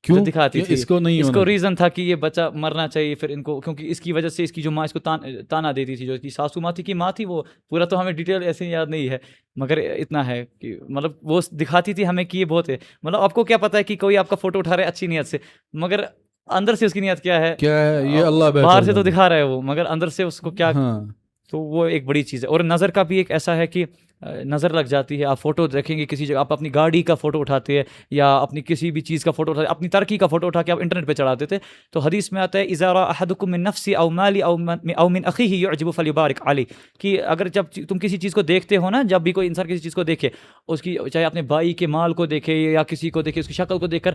[SPEAKER 2] کیوں
[SPEAKER 1] دکھاتی تھی.
[SPEAKER 2] اس کو نہیں
[SPEAKER 1] اس
[SPEAKER 2] ہونا
[SPEAKER 1] کو ریزن تھا کہ یہ بچہ مرنا چاہیے پھر ان کو, کیونکہ اس کی وجہ سے اس کی جو ماں اس کو تانا دیتی تھی, جو اس کی ساسو ماں تھی کی ماں تھی, وہ پورا تو ہمیں ڈیٹیل ایسے یاد نہیں ہے, مگر اتنا ہے کہ مطلب وہ دکھاتی تھی ہمیں کہ یہ بہت ہے. مطلب آپ کو کیا پتہ ہے کہ کوئی آپ کا فوٹو اٹھا رہا ہے اچھی نیت سے, مگر اندر سے اس کی نیت کیا ہے
[SPEAKER 2] یہ اللہ بہتر
[SPEAKER 1] باہر سے تو
[SPEAKER 2] جانتا
[SPEAKER 1] دکھا رہا ہے وہ, مگر اندر سے اس کو کیا,
[SPEAKER 2] ہاں
[SPEAKER 1] تو وہ ایک بڑی چیز ہے. اور نظر کا بھی ایک ایسا ہے کہ نظر لگ جاتی ہے. آپ فوٹو دیکھیں گے کسی جگہ, آپ اپنی گاڑی کا فوٹو اٹھاتے ہیں یا اپنی کسی بھی چیز کا فوٹو اٹھاتے, اپنی ترقی کا فوٹو اٹھا کے آپ انٹرنیٹ پہ چڑھاتے تھے, تو حدیث میں آتا ہے اذا رأى احدكم من نفسه او مالی او من اخیه يعجب فليبارك علیہ, کہ اگر جب تم کسی چیز کو دیکھتے ہو نا, جب بھی کوئی انسان کسی چیز کو دیکھے, اس کی چاہے اپنے بھائی کے مال کو دیکھے یا کسی کو دیکھے, اس کی شکل کو دیکھ کر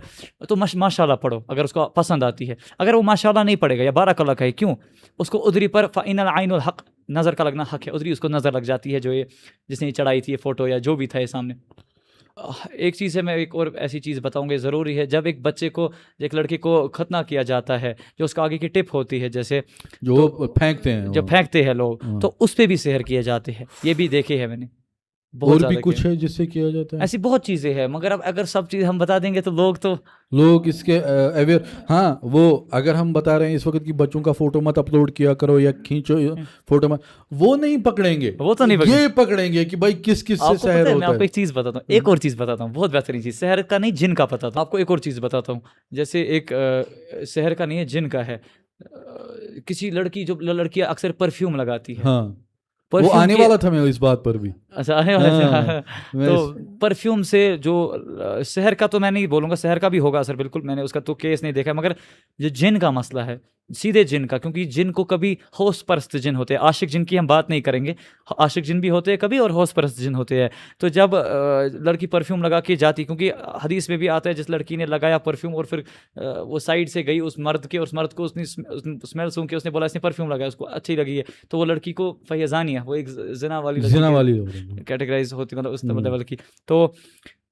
[SPEAKER 1] تو ماشاء اللہ پڑھو اگر اس کو پسند آتی ہے. اگر وہ ماشاء اللہ نہیں پڑھے گا یا بارک اللہ کہے, کیوں, اس کو ادری پر فإن العین الحق, نظر کا لگنا حق ہے, ادری اس کو نظر لگ جاتی ہے جو یہ جس نے یہ چڑھائی تھی یہ فوٹو یا جو بھی تھا یہ سامنے. ایک چیز ہے, میں ایک اور ایسی چیز بتاؤں گا, ضروری ہے جب ایک بچے کو, ایک لڑکے کو ختنہ کیا جاتا ہے, جو اس کا آگے کی ٹپ ہوتی ہے, جیسے
[SPEAKER 2] جو پھینکتے ہیں,
[SPEAKER 1] جو پھینکتے ہیں لوگ, تو اس پہ بھی سحر کیے جاتے ہیں, یہ بھی دیکھے ہیں میں نے.
[SPEAKER 2] اور بھی کچھ ہے جس سے کیا جاتا ہے,
[SPEAKER 1] ایسی بہت چیزیں ہیں, مگر اب اگر سب چیز ہم بتا دیں گے تو
[SPEAKER 2] لوگ اس کے اویئر. ہاں وہ اگر ہم بتا رہے ہیں اس وقت کہ بچوں کا فوٹو مت اپلوڈ کیا کرو یا کھینچو فوٹو مت, وہ نہیں پکڑیں گے,
[SPEAKER 1] وہ تو نہیں
[SPEAKER 2] یہ پکڑیں گے کہ بھائی کس کس سے سحر ہوتا ہے.
[SPEAKER 1] میں آپ کو ایک چیز بتاتا ہوں, ایک اور چیز بتاتا ہوں, بہت بہترین چیز, سحر کا نہیں جن کا پتہ تھا. آپ کو ایک اور چیز بتاتا ہوں, جیسے ایک سحر کا نہیں ہے جن کا ہے. کسی لڑکی, جو لڑکیاں اکثر پرفیوم لگاتی ہے,
[SPEAKER 2] ہاں وہ آنے والا تھا میں اس بات پر بھی.
[SPEAKER 1] اچھا آنے والا تھا. تو پرفیوم سے جو سحر کا تو میں نہیں بولوں گا, سحر کا بھی ہوگا اثر بالکل, میں نے اس کا تو کیس نہیں دیکھا, مگر جو جن کا مسئلہ ہے, سیدھے جن کا, کیونکہ جن کو کبھی ہوش پرست جن ہوتے ہیں, عاشق جن کی ہم بات نہیں کریں گے, عاشق جن بھی ہوتے ہیں کبھی اور ہوش پرست جن ہوتے ہیں. تو جب لڑکی پرفیوم لگا کے جاتی, کیونکہ حدیث میں بھی آتا ہے جس لڑکی نے لگایا پرفیوم اور پھر وہ سائڈ سے گئی اس مرد کے, اس مرد کو اس نے اسمیل سونگ کے اس نے بولا اس نے پرفیوم لگایا, اس کو اچھی لگی ہے, تو وہ لڑکی کو فہی زانیہ, وہ ایک زنا والی کیٹیگرائز ہوتی, مطلب اس لیول کی. تو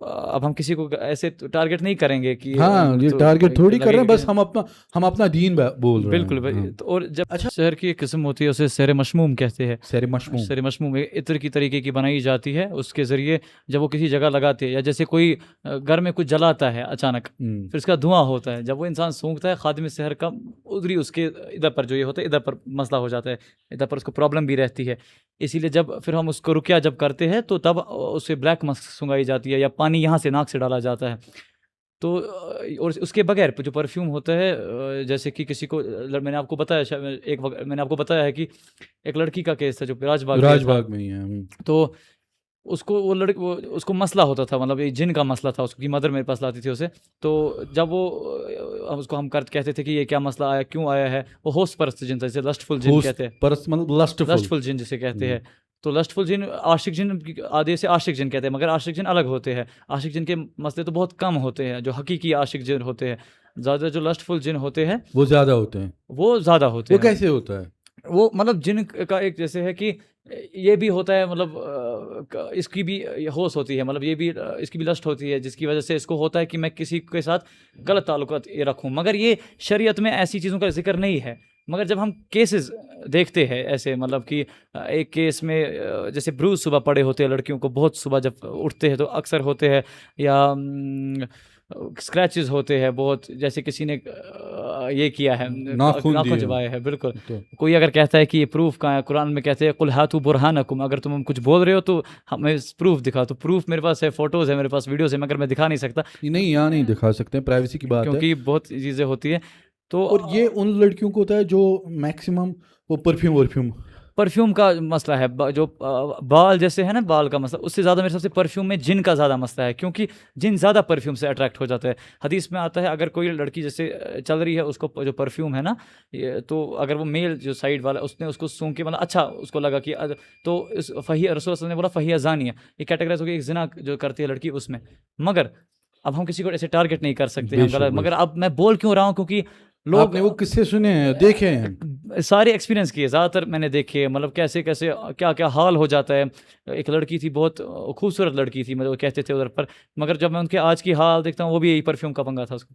[SPEAKER 1] اب ہم کسی کو ایسے ٹارگٹ نہیں کریں گے کہ
[SPEAKER 2] ہاں یہ ٹارگٹ تھوڑی کر رہے ہیں, بس ہم اپنا دین بول رہے ہیں.
[SPEAKER 1] بالکل. اور جب سحر کی ایک قسم ہوتی ہے اسے سحر مشموم کہتے ہیں. سحر مشموم عطر کی طریقے کی بنائی جاتی ہے, اس کے ذریعے جب وہ کسی جگہ لگاتے ہیں, یا جیسے کوئی گھر میں کچھ جلاتا ہے اچانک, پھر اس کا دھواں ہوتا ہے, جب وہ انسان سونگتا ہے خادم سحر کا, ادھری اس کے ادھر پر جو یہ ہوتا ہے ادھر پر مسئلہ ہو جاتا ہے, ادھر پر اس کو پرابلم بھی رہتی ہے. اسی لیے جب پھر ہم اس کو رکیا جب کرتے ہیں تو تب اسے بلیک مسک سنگائی جاتی ہے, یا پانی یہاں سے ناک سے ڈالا جاتا ہے. تو اور اس کے بغیر جو پرفیوم ہوتا ہے, جیسے کہ کسی کو, میں نے آپ کو بتایا میں نے آپ کو بتایا ہے کہ ایک لڑکی کا کیس تھا جو راج باغ میں ہی ہے, تو اس کو وہ اس کو مسئلہ ہوتا تھا, مطلب یہ جن کا مسئلہ تھا, اس کی مدر میرے پاس لاتی تھی اسے. تو جب وہ اس کو ہم کہتے تھے کہ یہ کیا مسئلہ آیا, کیوں آیا ہے, وہ ہوش پرست جن تھا, جسے لسٹفل جن کہتے ہیں, لسٹفل جن جسے کہتے ہیں. تو لسٹفل جن, عاشق جن آدھے سے عاشق جن کہتے ہیں, مگر عاشق جن الگ ہوتے ہیں. عاشق جن کے مسئلے تو بہت کم ہوتے ہیں, جو حقیقی عاشق جن ہوتے ہیں. زیادہ جو لسٹفل جن ہوتے ہیں
[SPEAKER 2] وہ زیادہ ہوتے ہیں.
[SPEAKER 1] وہ
[SPEAKER 2] کیسے ہوتا ہے؟
[SPEAKER 1] وہ مطلب جن کا ایک جیسے ہے کہ یہ بھی ہوتا ہے, مطلب اس کی بھی ہوش ہوتی ہے, مطلب یہ بھی اس کی بھی لسٹ ہوتی ہے, جس کی وجہ سے اس کو ہوتا ہے کہ میں کسی کے ساتھ غلط تعلقات رکھوں. مگر یہ شریعت میں ایسی چیزوں کا ذکر نہیں ہے. مگر جب ہم کیسز دیکھتے ہیں ایسے, مطلب کہ ایک کیس میں جیسے بروز صبح پڑے ہوتے ہیں لڑکیوں کو, بہت صبح جب اٹھتے ہیں تو اکثر ہوتے ہیں, یا اسکریچز ہوتے ہیں بہت, جیسے کسی نے یہ کیا ہے, ناخن چبایا ہے. بالکل. کوئی اگر کہتا ہے کہ یہ پروف کہاں ہے, قرآن میں کہتے ہیں قل ہاتوا برہانکم, اگر تم کچھ بول رہے ہو تو ہمیں پروف دکھاؤ. تو پروف میرے پاس ہے, فوٹوز ہے میرے پاس, ویڈیوز ہے, مگر میں دکھا نہیں سکتا.
[SPEAKER 2] نہیں یہاں نہیں دکھا سکتے, پرائیویسی کی بات ہے,
[SPEAKER 1] کیونکہ بہت چیزیں ہوتی ہیں. تو
[SPEAKER 2] اور یہ ان لڑکیوں کو ہوتا ہے جو میکسیمم وہ پرفیوم
[SPEAKER 1] کا مسئلہ ہے, جو بال جیسے ہے نا, بال کا مسئلہ, اس سے زیادہ میرے حساب سے پرفیوم میں جن کا زیادہ مسئلہ ہے, کیونکہ جن زیادہ پرفیوم سے اٹریکٹ ہو جاتا ہے. حدیث میں آتا ہے اگر کوئی لڑکی جیسے چل رہی ہے, اس کو جو پرفیوم ہے نا, تو اگر وہ میل جو سائڈ والا اس نے اس کو سونگ کے مطلب اچھا اس کو لگا کہ, تو رسول اللہ صلی اللہ علیہ وسلم نے بولا فہیہ زانیہ, یہ کیٹیگرائز ہوگی ایک زنا جو کرتی ہے لڑکی اس میں. مگر اب ہم کسی کو ایسے ٹارگٹ نہیں کر سکتے, مگر اب میں بول کیوں رہا ہوں, کیونکہ
[SPEAKER 2] لوگ نے وہ قصے سنے ہیں, دیکھے ہیں,
[SPEAKER 1] سارے ایکسپیرینس کیے, زیادہ تر میں نے دیکھے, مطلب کیسے کیا کیا حال ہو جاتا ہے. ایک لڑکی تھی, بہت خوبصورت لڑکی تھی, مطلب وہ کہتے تھے ادھر پر, مگر جب میں ان کے آج کی حال دیکھتا ہوں, وہ بھی یہی پرفیوم کا پنگا تھا اس کو.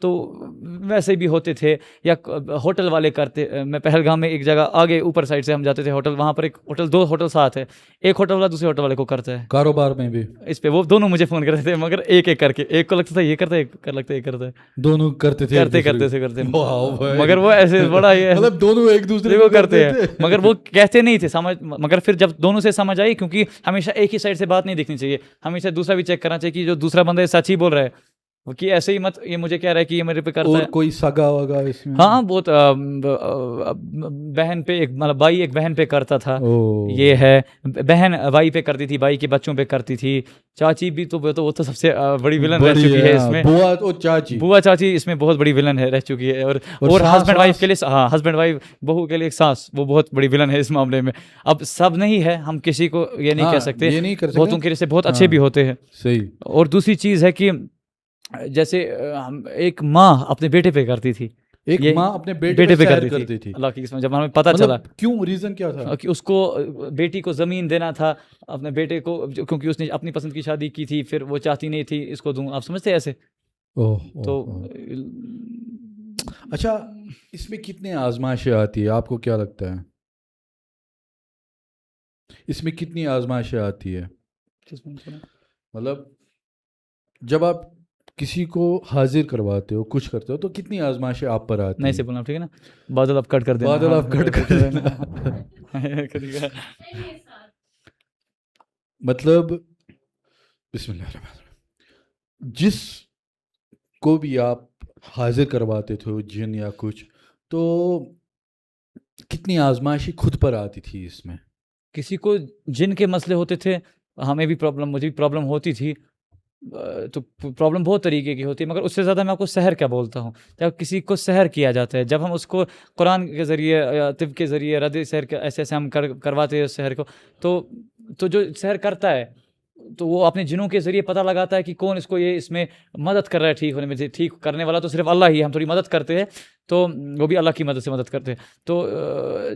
[SPEAKER 1] تو ویسے بھی ہوتے تھے. یا ہوٹل والے کرتے, میں پہلگام میں ایک جگہ آگے اوپر سائڈ سے ہم جاتے تھے ہوٹل, وہاں پر ایک ہوٹل, 2 ہوٹل ساتھ ہے, ایک ہوٹل والا دوسرے ہوٹل والے کو کرتا ہے
[SPEAKER 2] کاروبار میں بھی
[SPEAKER 1] اس پہ, وہ دونوں مجھے فون کرتے تھے مگر ایک ایک کر کے, ایک کو لگتا تھا یہ کرتا ہے, ایک کو لگتا ہے یہ کرتا ہے,
[SPEAKER 2] دونوں کرتے تھے
[SPEAKER 1] کرتے مگر وہ ایسے بڑا یہ
[SPEAKER 2] مطلب دونوں ایک دوسرے
[SPEAKER 1] کو کرتے ہیں مگر وہ کہتے نہیں تھے سمجھ, مگر پھر جب دونوں سے سمجھ آئی, کیونکہ ہمیشہ ایک ہی سائڈ سے بات نہیں دیکھنی چاہیے, ہمیشہ دوسرا بھی چیک کرنا چاہیے کہ جو دوسرا بندہ ہے سچ ہی بول رہا ہے, کہ ایسے ہی مت یہ مجھے کہہ رہا ہے کہ یہ میرے پہ کرتا ہے.
[SPEAKER 2] کوئی سگا وگا اس میں؟
[SPEAKER 1] ہاں بہت, بہن پہ ایک مطلب بھائی ایک بہن پہ کرتا تھا, یہ ہے بہن بھائی پہ کرتی تھی, بھائی کے بچوں پہ کرتی تھی, چاچی بھی تو وہ تو سب سے بڑی ولن رہ چکی ہے اس میں, بوا چاچی اس میں بہت بڑی ولن ہے رہ چکی ہے. اور ہسبینڈ وائف کے لیے, ہاں ہسبینڈ وائف بہو کے لیے ایک ساس, وہ بہت بڑی ولن ہے اس معاملے میں. اب سب نہیں ہے, ہم کسی کو یہ نہیں کہہ سکتے, بہتوں کے لیے بہت اچھے بھی ہوتے ہیں.
[SPEAKER 2] صحیح. اور
[SPEAKER 1] دوسری چیز ہے کہ جیسے ایک ماں اپنے بیٹے پہ کرتی تھی,
[SPEAKER 2] ایک ماں اپنے بیٹے پہ کرتی تھی,
[SPEAKER 1] اللہ کی قسم, جب ہمیں پتہ چلا
[SPEAKER 2] کیوں, ریزن کیا تھا
[SPEAKER 1] کہ اس کو بیٹی کو زمین دینا تھا اپنے بیٹے کو, کیونکہ اس نے اپنی پسند کی شادی کی تھی, پھر وہ چاہتی نہیں تھی اس کو دوں. آپ سمجھتے ہیں ایسے؟ تو
[SPEAKER 2] اچھا, اس میں کتنے آزمائشیں آتی ہے, آپ کو کیا لگتا ہے اس میں کتنی آزمائشیں آتی ہے؟ مطلب جب آپ کسی کو حاضر کرواتے ہو, کچھ کرتے ہو, تو کتنی آزمائشیں آپ پر آتی ہیں؟
[SPEAKER 1] نہیں سے بولنا, ٹھیک ہے نا, بادل آپ کٹ کر دینا,
[SPEAKER 2] بادل آپ کٹ کر دینا. مطلب بسم اللہ الرحمن الرحیم, جس کو بھی آپ حاضر کرواتے تھے جن یا کچھ, تو کتنی آزمائشیں خود پر آتی تھی اس میں؟
[SPEAKER 1] کسی کو جن کے مسئلے ہوتے تھے, ہمیں بھی پرابلم, مجھے بھی پرابلم ہوتی تھی, تو پرابلم بہت طریقے کی ہوتی ہے, مگر اس سے زیادہ میں آپ کو سحر کیا بولتا ہوں, جب کسی کو سحر کیا جاتا ہے, جب ہم اس کو قرآن کے ذریعے یا طب کے ذریعے رد سحر کے ایسے ایسے ہم کرواتے ہیں اس سحر کو, تو جو سحر کرتا ہے تو وہ اپنے جنوں کے ذریعے پتہ لگاتا ہے کہ کون اس کو یہ اس میں مدد کر رہا ہے ٹھیک ہونے میں. ٹھیک کرنے والا تو صرف اللہ ہی ہے, ہم تھوڑی مدد کرتے ہیں, تو وہ بھی اللہ کی مدد سے مدد کرتے ہیں. تو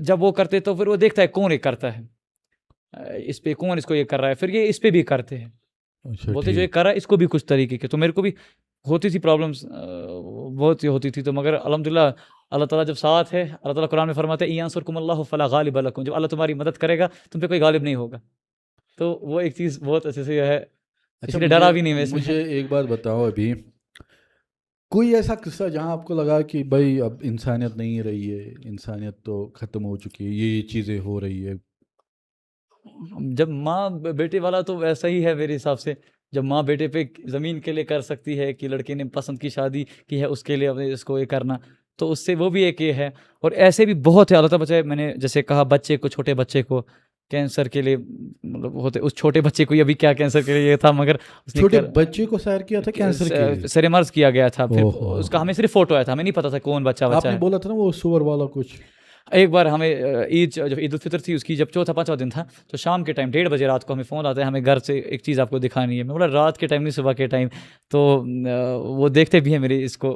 [SPEAKER 1] جب وہ کرتے تو پھر وہ دیکھتا ہے کون یہ کرتا ہے, اس پہ کون اس کو یہ کر رہا ہے, پھر یہ اس پہ بھی کرتے ہیں, بولتے جو یہ کر رہا ہے اس کو بھی کچھ طریقے کے. تو میرے کو بھی ہوتی تھی پرابلمس, بہت ہی ہوتی تھی, تو مگر الحمدللہ اللہ تعالیٰ جب ساتھ ہے, اللہ تعالیٰ قرآن میں فرماتے ہیں اِن اللہ فلا غالب لکم, جب اللہ تمہاری مدد کرے گا تم پہ کوئی غالب نہیں ہوگا. تو وہ ایک چیز بہت اچھے سے ہے, اس لیے ڈرا بھی نہیں میں.
[SPEAKER 2] مجھے ایک بات بتاؤ, ابھی کوئی ایسا قصہ جہاں آپ کو لگا کہ بھائی اب انسانیت نہیں رہی ہے, انسانیت تو ختم ہو چکی ہے, یہ چیزیں ہو رہی ہے؟
[SPEAKER 1] جب ماں بیٹے والا تو ویسا ہی ہے میرے حساب سے, جب ماں بیٹے پہ زمین کے لیے کر سکتی ہے کہ لڑکی نے پسند کی شادی کی ہے اس کے لیے اس کو یہ کرنا, تو اس سے وہ بھی ایک یہ ہے. اور ایسے بھی بہت ہے, اللہ تعالیٰ بچائے, میں نے جیسے کہا بچے کو, چھوٹے بچے کو کینسر کے لیے مطلب ہوتے, اس چھوٹے بچے کو ابھی کیا کینسر کے لیے تھا, مگر
[SPEAKER 2] چھوٹے بچے کو سیر کیا تھا کینسر کے
[SPEAKER 1] سر مرض کیا گیا تھا, پھر اس کا ہمیں صرف فوٹو آیا تھا, ہمیں نہیں پتا تھا کون بچہ
[SPEAKER 2] آپ نے بولا تھا نا وہ سور والا کچھ.
[SPEAKER 1] ایک بار ہمیں عید, جو عید الفطر تھی اس کی جب چوتھا پانچواں دن تھا, تو شام کے ٹائم 1:30 بجے رات کو ہمیں فون آتا ہے, ہمیں گھر سے ایک چیز آپ کو دکھانی ہے. میں بولا رات کے ٹائم نہیں, صبح کے ٹائم. تو وہ دیکھتے بھی ہیں میرے اس کو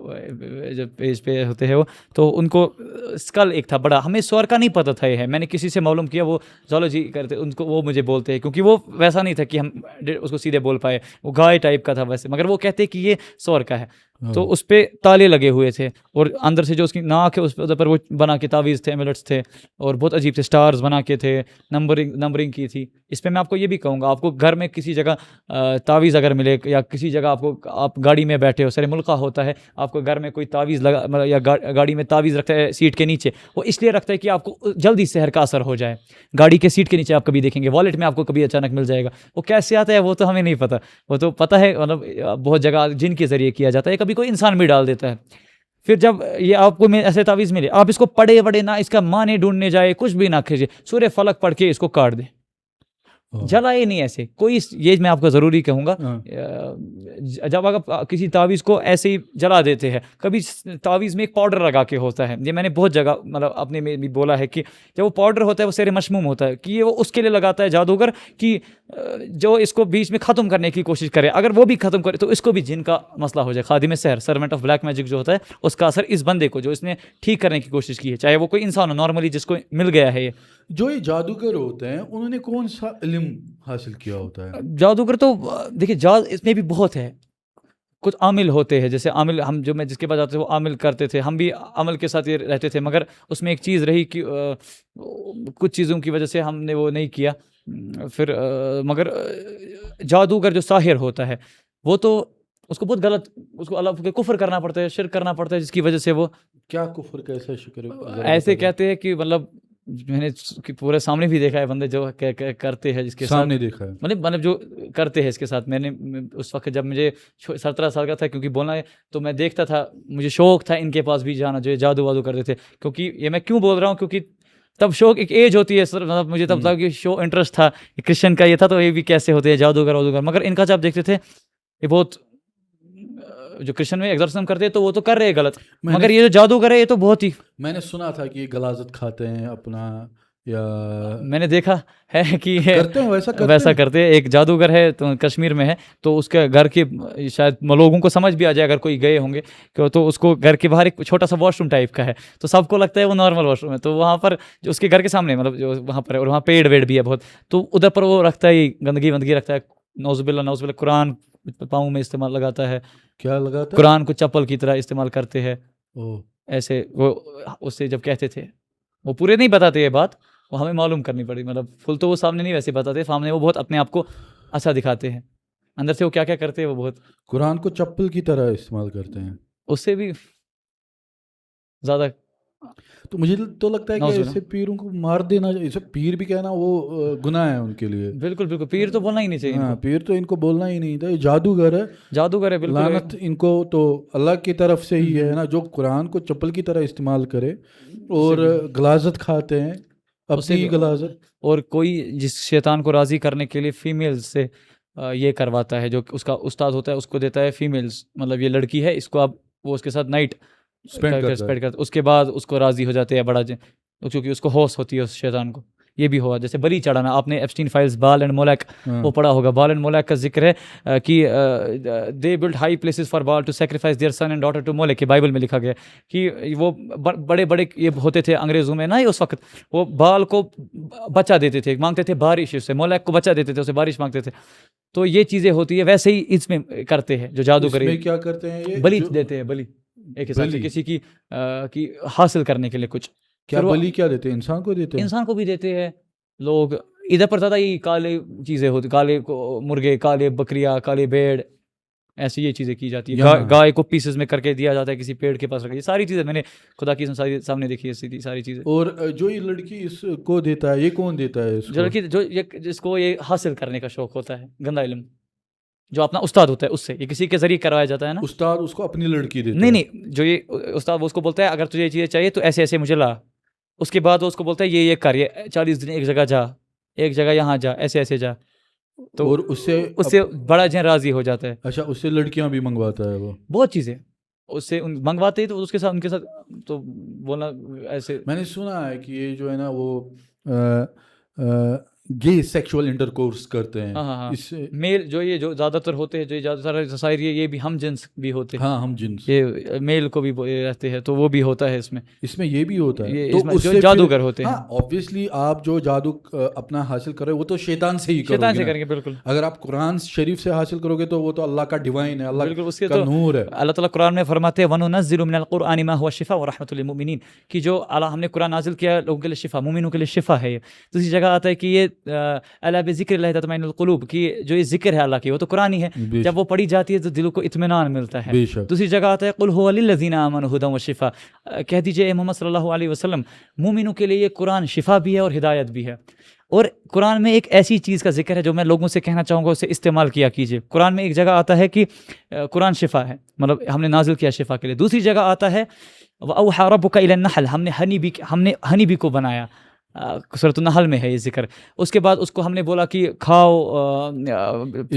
[SPEAKER 1] جب پیج پہ ہوتے ہیں وہ, تو ان کو اسکل ایک تھا بڑا, ہمیں سور کا نہیں پتہ تھا یہ ہے, میں نے کسی سے معلوم کیا, وہ زولوجی کرتے ان کو, وہ مجھے بولتے ہیں, کیونکہ وہ ویسا نہیں تھا کہ ہم اس کو سیدھے بول پائے, وہ گائے ٹائپ کا تھا ویسے, مگر وہ کہتے کہ یہ سور کا ہے. تو اس پہ تالے لگے ہوئے تھے, اور اندر سے جو اس کی ناک ہے اس پر وہ بنا کے تعویذ تھے, ایملیٹس تھے, اور بہت عجیب سے سٹارز بنا کے تھے, نمبرنگ کی تھی. اس پہ میں آپ کو یہ بھی کہوں گا, آپ کو گھر میں کسی جگہ تعویذ اگر ملے, یا کسی جگہ آپ گاڑی میں بیٹھے ہو, سر ملکہ ہوتا ہے, آپ کو گھر میں کوئی تعویذ لگا, یا گاڑی میں تعویذ رکھتا ہے سیٹ کے نیچے, وہ اس لیے رکھتا ہے کہ آپ کو جلدی سحر کا اثر ہو جائے. گاڑی کے سیٹ کے نیچے آپ کبھی دیکھیں گے, والیٹ میں آپ کو کبھی اچانک مل جائے گا, وہ کیسے آتا ہے وہ تو ہمیں نہیں پتہ, وہ تو پتہ ہے مطلب بہت جگہ جن کے ذریعے کیا جاتا ہے, کبھی کوئی انسان بھی ڈال دیتا ہے. پھر جب یہ آپ کو ایسے تعویذ ملے, آپ اس کو پڑھے نہ, اس کا معنی ڈھونڈنے جائے, کچھ بھی نہ کھیجے, سورہ فلق پڑھ کے اس کو کاٹ دے, جلائے نہیں ایسے کوئی. یہ میں آپ کو ضروری کہوں گا, جب آپ کسی تعویذ کو ایسے ہی جلا دیتے ہیں, کبھی تعویذ میں ایک پاؤڈر لگا کے ہوتا ہے, یہ میں نے بہت جگہ مطلب اپنے میں بھی بولا ہے, کہ جب وہ پاؤڈر ہوتا ہے وہ سیر مشموم ہوتا ہے, کہ یہ وہ اس کے لیے لگاتا ہے جادوگر, کہ جو اس کو بیچ میں ختم کرنے کی کوشش کرے, اگر وہ بھی ختم کرے تو اس کو بھی جن کا مسئلہ ہو جائے. خادم سحر, سرونٹ آف بلیک میجک جو ہوتا ہے, اس کا اثر اس بندے کو جو اس نے ٹھیک کرنے کی کوشش کی ہے, چاہے وہ کوئی انسان ہو نارملی جس کو مل گیا ہے.
[SPEAKER 2] جو یہ جادوگر ہوتے ہیں انہوں نے کون سا علم حاصل کیا ہوتا ہے؟
[SPEAKER 1] جادوگر تو دیکھیے اس میں بھی بہت ہے, کچھ عامل ہوتے ہیں، جیسے عامل ہم جو میں جس کے پاس جاتے تھے وہ عامل کرتے تھے، ہم بھی عمل کے ساتھ یہ رہتے تھے، مگر اس میں ایک چیز رہی کہ کچھ چیزوں کی وجہ سے ہم نے وہ نہیں کیا. پھر مگر جادوگر جو ساحر ہوتا ہے وہ تو اس کو بہت غلط، اس کو اللہ کے کفر کرنا پڑتا ہے، شرک کرنا پڑتا ہے، جس کی وجہ سے وہ
[SPEAKER 2] کیا کفر کیسا شکر
[SPEAKER 1] ایسے کہتے ہیں کہ مطلب میں نے پورے سامنے بھی دیکھا ہے بندے جو کرتے ہیں جس کے
[SPEAKER 2] سامنے دیکھا ہے،
[SPEAKER 1] مطلب جو کرتے ہیں اس کے ساتھ. میں نے اس وقت جب مجھے 17 سال کا تھا، کیونکہ بولنا ہے تو میں دیکھتا تھا، مجھے شوق تھا ان کے پاس بھی جانا جو جادو وادو کرتے تھے. کیونکہ یہ میں کیوں بول رہا ہوں، کیونکہ تب شوق ایک ایج ہوتی ہے، مطلب مجھے تب تک شو انٹرسٹ تھا کرسچن کا یہ تھا، تو یہ بھی کیسے ہوتے ہیں جادوگر وادوگر. مگر ان کا جب دیکھتے تھے یہ بہت جو کرسچن میں ایگزرسم کرتے ہیں تو وہ تو کر رہے ہیں غلط، مگر یہ جو جادوگر ہے یہ تو بہت ہی،
[SPEAKER 2] میں نے سنا تھا کہ یہ غلاظت کھاتے ہیں اپنا، یا
[SPEAKER 1] میں نے دیکھا ہے کہ
[SPEAKER 2] کرتے ہیں
[SPEAKER 1] ویسا کرتے ہیں. ایک جادوگر ہے تو کشمیر میں ہے، تو اس کے گھر کے شاید لوگوں کو سمجھ بھی آ جائے اگر کوئی گئے ہوں گے تو اس کو گھر کے باہر ایک چھوٹا سا واش روم ٹائپ کا ہے، تو سب کو لگتا ہے وہ نارمل واش روم ہے، تو وہاں پر جو اس کے گھر کے سامنے مطلب جو وہاں پر ہے، اور وہاں پیڑ ویڑ بھی ہے بہت، تو ادھر پر وہ رکھتا ہے گندگی وندگی رکھتا ہے. نعوذ باللہ قرآن پاؤں میں استعمال لگاتا ہے،
[SPEAKER 2] کیا لگاتا ہے؟
[SPEAKER 1] قرآن کو چپل کی طرح استعمال کرتے ہیں.
[SPEAKER 2] اوہ
[SPEAKER 1] ایسے وہ اس سے جب کہتے تھے، وہ پورے نہیں بتاتے یہ بات، وہ ہمیں معلوم کرنی پڑی، مطلب فل تو وہ سامنے نہیں ویسے بتاتے، سامنے وہ بہت اپنے آپ کو اچھا دکھاتے ہیں، اندر سے وہ کیا کیا کرتے ہیں وہ بہت.
[SPEAKER 2] قرآن کو چپل کی طرح استعمال کرتے ہیں،
[SPEAKER 1] اس سے بھی زیادہ.
[SPEAKER 2] تو مجھے تو لگتا ہے کہ ایسے پیروں کو مار دینا چاہیے. اسے پیر بھی کہنا وہ گناہ ہے ان کے لیے.
[SPEAKER 1] بالکل بالکل، پیر تو بولنا ہی نہیں چاہیے.
[SPEAKER 2] ہاں، پیر تو ان کو بولنا ہی نہیں تھا. یہ جادوگر ہے،
[SPEAKER 1] جادوگر ہے، بالکل
[SPEAKER 2] لعنت ان کو تو اللہ کی طرف سے ہی ہے نا، جو قرآن کو چپل کی طرح استعمال کرے اور غلاظت کھاتے ہیں، اپنی غلاظت. اور
[SPEAKER 1] کوئی جس شیطان کو راضی کرنے کے لیے فیمیل سے یہ کرواتا ہے، جو اس کا استاد ہوتا ہے اس کو دیتا ہے فیمیلز، مطلب یہ لڑکی ہے، اس کو اب وہ اس کے ساتھ نائٹ اسپینڈ کرتا، اس کے بعد اس کو راضی ہو جاتے ہیں بڑا، کیونکہ اس کو ہوش ہوتی ہے اس شیطان کو. یہ بھی ہوا جیسے بلی چڑھانا. آپ نے ایپسٹین فائلز بال اینڈ مولیک وہ پڑھا ہوگا. بال اینڈ مولیک کا ذکر ہے کہ they build high places for Baal to sacrifice their son and daughter to Molech. Bible میں لکھا گیا کہ وہ بڑے بڑے یہ ہوتے تھے انگریزوں میں نا اس وقت، وہ بال کو بچہ دیتے تھے، مانگتے تھے بارش، اس سے مولک کو بچہ دیتے تھے، اسے بارش مانگتے تھے. تو یہ چیزیں ہوتی ہے. ویسے ہی اس میں کرتے ہیں جو جادوگر
[SPEAKER 2] کیا کرتے ہیں، یہ
[SPEAKER 1] بلی دیتے ہیں، بلی ایک حساب سے کسی کی حاصل کرنے کے لیے کچھ.
[SPEAKER 2] کیا بلی کیا دیتے ہیں؟ انسان کو دیتے ہیں،
[SPEAKER 1] انسان کو بھی دیتے ہیں لوگ. ادھر پر زیادہ یہ کالے چیزیں ہوتی، کالے مرغے، کالے بکریاں، کالے بھیڑ، ایسی یہ چیزیں کی جاتی ہے. گائے کو پیسز میں کر کے دیا جاتا ہے کسی پیڑ کے پاس رکھا. یہ ساری چیزیں میں نے خدا کی سامنے دیکھی ہے، ساری چیزیں.
[SPEAKER 2] اور جو یہ لڑکی اس کو دیتا ہے، یہ کون دیتا ہے؟
[SPEAKER 1] جو لڑکی جس کو یہ حاصل کرنے کا شوق ہوتا ہے، گندا علم، جو اپنا استاد ہوتا ہے اس سے، یہ کسی کے ذریعے کروایا جاتا ہے نا.
[SPEAKER 2] استاد اس کو اپنی لڑکی دیتا ہے؟
[SPEAKER 1] نہیں، جو یہ استاد وہ اس کو بولتا ہے اگر تجھے یہ چیزیں چاہیے تو ایسے ایسے مجھے لا. اس کے بعد وہ اس کو بولتا ہے یہ کر، یہ 40 دن ایک جگہ جا، ایک جگہ یہاں جا، ایسے ایسے جا. تو
[SPEAKER 2] اور اس سے
[SPEAKER 1] بڑا جن راضی ہو جاتا ہے.
[SPEAKER 2] اچھا، اس سے لڑکیاں بھی منگواتا ہے وہ؟
[SPEAKER 1] بہت چیزیں اس سے منگواتے ہیں، تو اس کے ساتھ ان کے ساتھ تو بولنا ایسے.
[SPEAKER 2] میں نے سنا ہے کہ یہ جو ہے نا وہ گے سیکشول انٹرکورس کرتے ہیں.
[SPEAKER 1] اس میل جو زیادہ تر ہوتے ہیں، جو زیادہ تر شاعری یہ بھی ہم جنس بھی ہوتے ہیں.
[SPEAKER 2] ہم جنس،
[SPEAKER 1] یہ میل کو بھی رہتے ہیں، تو وہ بھی ہوتا ہے اس میں
[SPEAKER 2] یہ بھی ہوتا ہے.
[SPEAKER 1] تو جو جادوگر ہوتے ہیں،
[SPEAKER 2] obviously آپ جو جادو اپنا حاصل کر رہے وہ تو شیطان سے ہی
[SPEAKER 1] کریں گے. بالکل،
[SPEAKER 2] اگر آپ قرآن شریف سے حاصل کرو گے تو وہ تو اللہ کا ڈیوائن ہے، اللہ کا نور ہے.
[SPEAKER 1] اللہ تعالیٰ قرآن میں فرماتے ہیں وَنُنَزِّلُ مِنَ الْقُرْآنِ مَا هُوَ شِفَاءٌ وَرَحْمَةٌ لِلْمُؤْمِنِينَ، کہ جو ہم نے قرآن نازل کیا لوگوں کے لیے شفا، مومنوں کے لیے شفا ہے. دوسری جگہ آتا ہے کہ یہ الا بذکر اللہ تطمئن القلوب، کی جو یہ ذکر ہے اللہ کی وہ تو قرآن ہی ہے، جب وہ پڑھی جاتی ہے تو دلوں کو اطمینان ملتا ہے. دوسری جگہ آتا ہے قل هو للذین آمنوا ھدی وشفاء، کہہ دیجئے اے محمد صلی اللہ علیہ وسلم مومنوں کے لیے یہ قرآن شفا بھی ہے اور ہدایت بھی ہے. اور قرآن میں ایک ایسی چیز کا ذکر ہے جو میں لوگوں سے کہنا چاہوں گا، اسے استعمال کیا کیجیے. قرآن میں ایک جگہ آتا ہے کہ قرآن شفا ہے، مطلب ہم نے نازل کیا شفا کے لیے. دوسری جگہ آتا ہے وَأَوْحَىٰ رَبُّكَ إِلَى النَّحْلِ، ہم نے ہنی بی کو بنایا، سورۃ النحل میں ہے یہ ذکر. اس کے بعد اس کو ہم نے بولا کہ کھاؤ،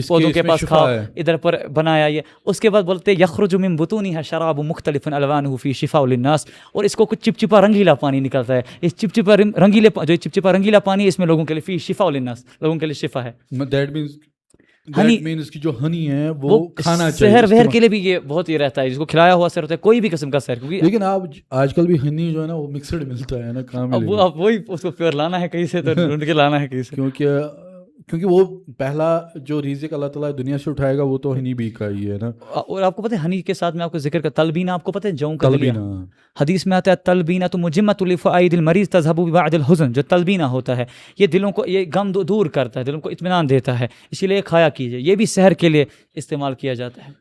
[SPEAKER 1] پودوں کے پاس کھاؤ، ادھر پر بنایا یہ. اس کے بعد بولتے یخرج من بطونها شراب مختلف الوانه فی شفاء للناس، اور اس کو کچھ چپچپا رنگیلا پانی نکلتا ہے. اس چپچپا رنگیلا پانی اس میں لوگوں کے لیے فی شفاء للناس، لوگوں کے لیے شفا ہے.
[SPEAKER 2] مینز کی جو ہنی ہے وہ کھانا چاہیے.
[SPEAKER 1] سحر وحر کے لیے بھی یہ بہت یہ رہتا ہے، جس کو کھلایا ہوا سحر ہوتا ہے، کوئی بھی قسم کا سحر.
[SPEAKER 2] لیکن آج کل بھی ہنی جو ہے نا وہ مکسڈ ملتا ہے نا، کہاں ملے گا؟
[SPEAKER 1] وہی اس کو پیور لانا ہے کہیں سے، تو ڈھونڈ کے لانا ہے کہیں سے.
[SPEAKER 2] کیونکہ کیونکہ وہ پہلا جو رزق اللہ تعالیٰ دنیا سے اٹھائے گا وہ تو ہنی بی کا ہی ہے نا.
[SPEAKER 1] اور آپ کو پتہ ہے ہنی کے ساتھ میں آپ کو ذکر کر تلبینہ، آپ کو پتہ ہے جو کا دلیہ،
[SPEAKER 2] تلبینہ
[SPEAKER 1] حدیث میں آتا ہے تلبینہ تو مجمۃ لفعائد المریض تذهب ببعد الحزن. جو تلبینہ ہوتا ہے یہ دلوں کو، یہ غم دور کرتا ہے، دلوں کو اطمینان دیتا ہے، اسی لیے کھایا کیجیے. یہ بھی سحر کے لیے استعمال کیا جاتا ہے.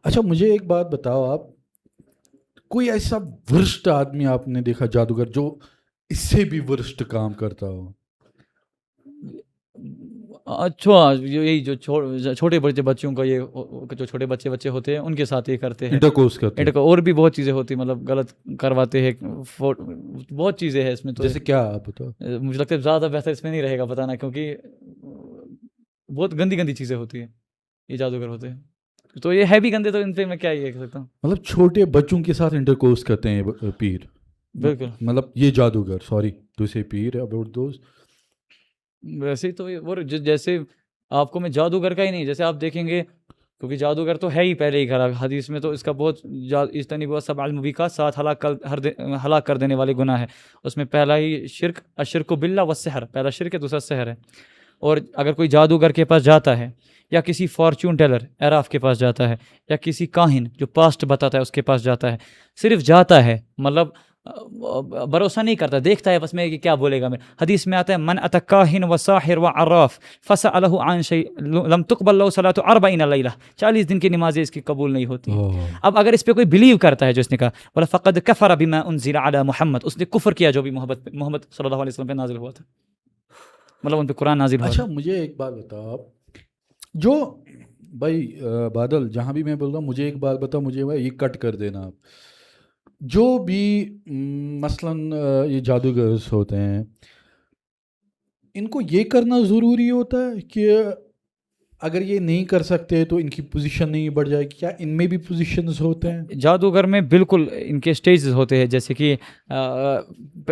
[SPEAKER 2] اچھا مجھے ایک بات بتاؤ، آپ کوئی ایسا ورسٹ آدمی آپ نے دیکھا جادوگر جو اس سے بھی ورسٹ کام کرتا ہو؟
[SPEAKER 1] اچھا یہی جو چھوٹے بڑے بچوں کا، یہ جو چھوٹے بچے ہوتے ہیں ان کے ساتھ یہ کرتے ہیں
[SPEAKER 2] انٹرکورس کرتے ہیں.
[SPEAKER 1] اور بھی بہت چیزیں ہوتی، مطلب غلط کرواتے ہیں، بہت چیزیں ہیں اس میں. تو
[SPEAKER 2] جیسے کیا آپ بتاؤ؟
[SPEAKER 1] مجھے لگتا ہے زیادہ بہتر اس میں نہیں رہے گا بتانا، کیونکہ بہت گندی چیزیں ہوتی ہیں یہ جادوگر ہوتے ہیں. تو یہ ہے بھی گندے، تو ان پہ میں کیا یہ کہہ سکتا ہوں.
[SPEAKER 2] مطلب چھوٹے بچوں کے ساتھ انٹرکورس کرتے ہیں پیر.
[SPEAKER 1] بالکل
[SPEAKER 2] مطلب یہ جادوگر، سوری ٹو سے پیر اباؤٹ دوز.
[SPEAKER 1] ویسے ہی تو وہ جیسے آپ کو میں جادوگر کا ہی نہیں، جیسے آپ دیکھیں گے، کیونکہ جادوگر تو ہے ہی پہلے ہی خراب. حدیث میں تو اس کا بہت اجتنبوا سبع الموبقات، 7 ہلاک کر دینے والے گناہ ہے. اس میں پہلا ہی شرک، الشرک باللہ والسحر، پہلا شرک ہے، دوسرا سحر ہے. اور اگر کوئی جادوگر کے پاس جاتا ہے، یا کسی فارچون ٹیلر عراف کے پاس جاتا ہے، یا کسی کاہن جو پاسٹ بتاتا ہے اس کے پاس جاتا ہے، صرف جاتا ہے، مطلب بھروسہ نہیں کرتا، دیکھتا ہے بس میں یہ کیا بولے گا. میں حدیث میں آتا ہے من اتى کاہن وساحر وعراف فسأله عن شيء لم تقبل له صلاة 40 ليلة، 40 دن کی نمازیں اس کی قبول نہیں ہوتی. اب اگر اس پہ کوئی بلیو کرتا ہے، جو اس نے کہا بولا فقد کفر بما انزل على محمد، اس نے کفر کیا جو بھی محمد صلی اللہ علیہ وسلم پہ نازل ہوا تھا، مطلب ان پہ قرآن نازل ہوا.
[SPEAKER 2] اچھا مجھے ایک بات بتاؤ، آپ جو بھائی بادل، جہاں بھی میں بول رہا ہوں مجھے ایک بات بتاؤ، مجھے بھائی یہ کٹ کر دینا. آپ جو بھی مثلاً یہ جادوگرز ہوتے ہیں، ان کو یہ کرنا ضروری ہوتا ہے کہ اگر یہ نہیں کر سکتے تو ان کی پوزیشن نہیں بڑھ جائے گی؟ کیا ان میں بھی پوزیشنز ہوتے ہیں؟
[SPEAKER 1] جادوگر میں بالکل ان کے سٹیجز ہوتے ہیں. جیسے کہ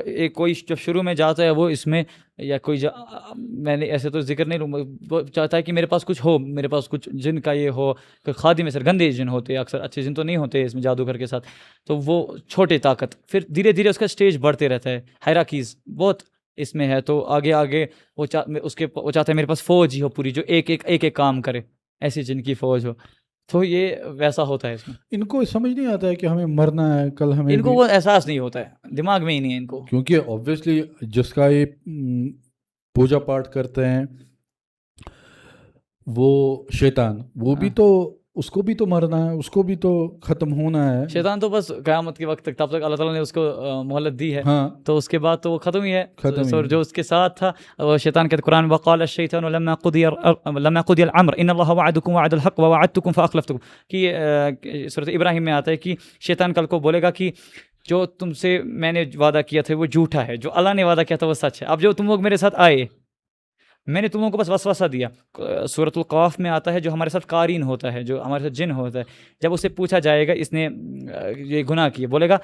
[SPEAKER 1] ایک کوئی جب شروع میں جاتا ہے وہ اس میں، یا کوئی میں نے ایسے تو ذکر نہیں لوں، وہ چاہتا ہے کہ میرے پاس کچھ ہو، میرے پاس کچھ جن کا یہ ہو. خادم میں سر گندے جن ہوتے ہیں، اکثر اچھے جن تو نہیں ہوتے اس میں جادوگر کے ساتھ. تو وہ چھوٹے طاقت، پھر دھیرے دھیرے اس کا سٹیج بڑھتے رہتا ہے. ہائراکیز بہت اس میں ہے. تو آگے وہ چاہتا ہے میرے پاس فوج ہی ہو پوری، جو ایک کام کرے، ایسی جن کی فوج ہو. تو یہ ویسا ہوتا ہے اس میں.
[SPEAKER 2] ان کو سمجھ نہیں آتا ہے کہ ہمیں مرنا ہے کل، ہمیں
[SPEAKER 1] ان کو وہ احساس نہیں ہوتا ہے، دماغ میں ہی نہیں ہے ان کو.
[SPEAKER 2] کیونکہ اوبویسلی جس کا یہ پوجا پاٹ کرتے ہیں وہ شیطان، وہ بھی تو، اس کو بھی تو مرنا ہے، اس کو بھی تو ختم ہونا ہے.
[SPEAKER 1] شیطان تو بس قیامت کے وقت تک، تب تک اللہ تعالیٰ نے اس کو مہلت دی ہے.
[SPEAKER 2] ہاں
[SPEAKER 1] تو اس کے بعد تو وہ ختم ہی ہے.
[SPEAKER 2] ختم.
[SPEAKER 1] جو اس کے ساتھ تھا وہ شیطان کے قرآن میں وقال الشیطان لما قضی الامر ان اللہ وعدکم وعد الحق ووعدتکم فاخلفتکم، کہ سورۃ ابراہیم میں آتا ہے کہ شیطان کل کو بولے گا کہ جو تم سے میں نے وعدہ کیا تھا وہ جھوٹا ہے، جو اللہ نے وعدہ کیا تھا وہ سچ ہے. اب جو تم لوگ میرے ساتھ آئے، میں نے تم لوگوں کو بس وسوسہ دیا. سورۃ القاف میں آتا ہے جو ہمارے ساتھ قارین ہوتا ہے، جو ہمارے ساتھ جن ہوتا ہے، جب اسے پوچھا جائے گا اس نے یہ گناہ کیا، بولے گا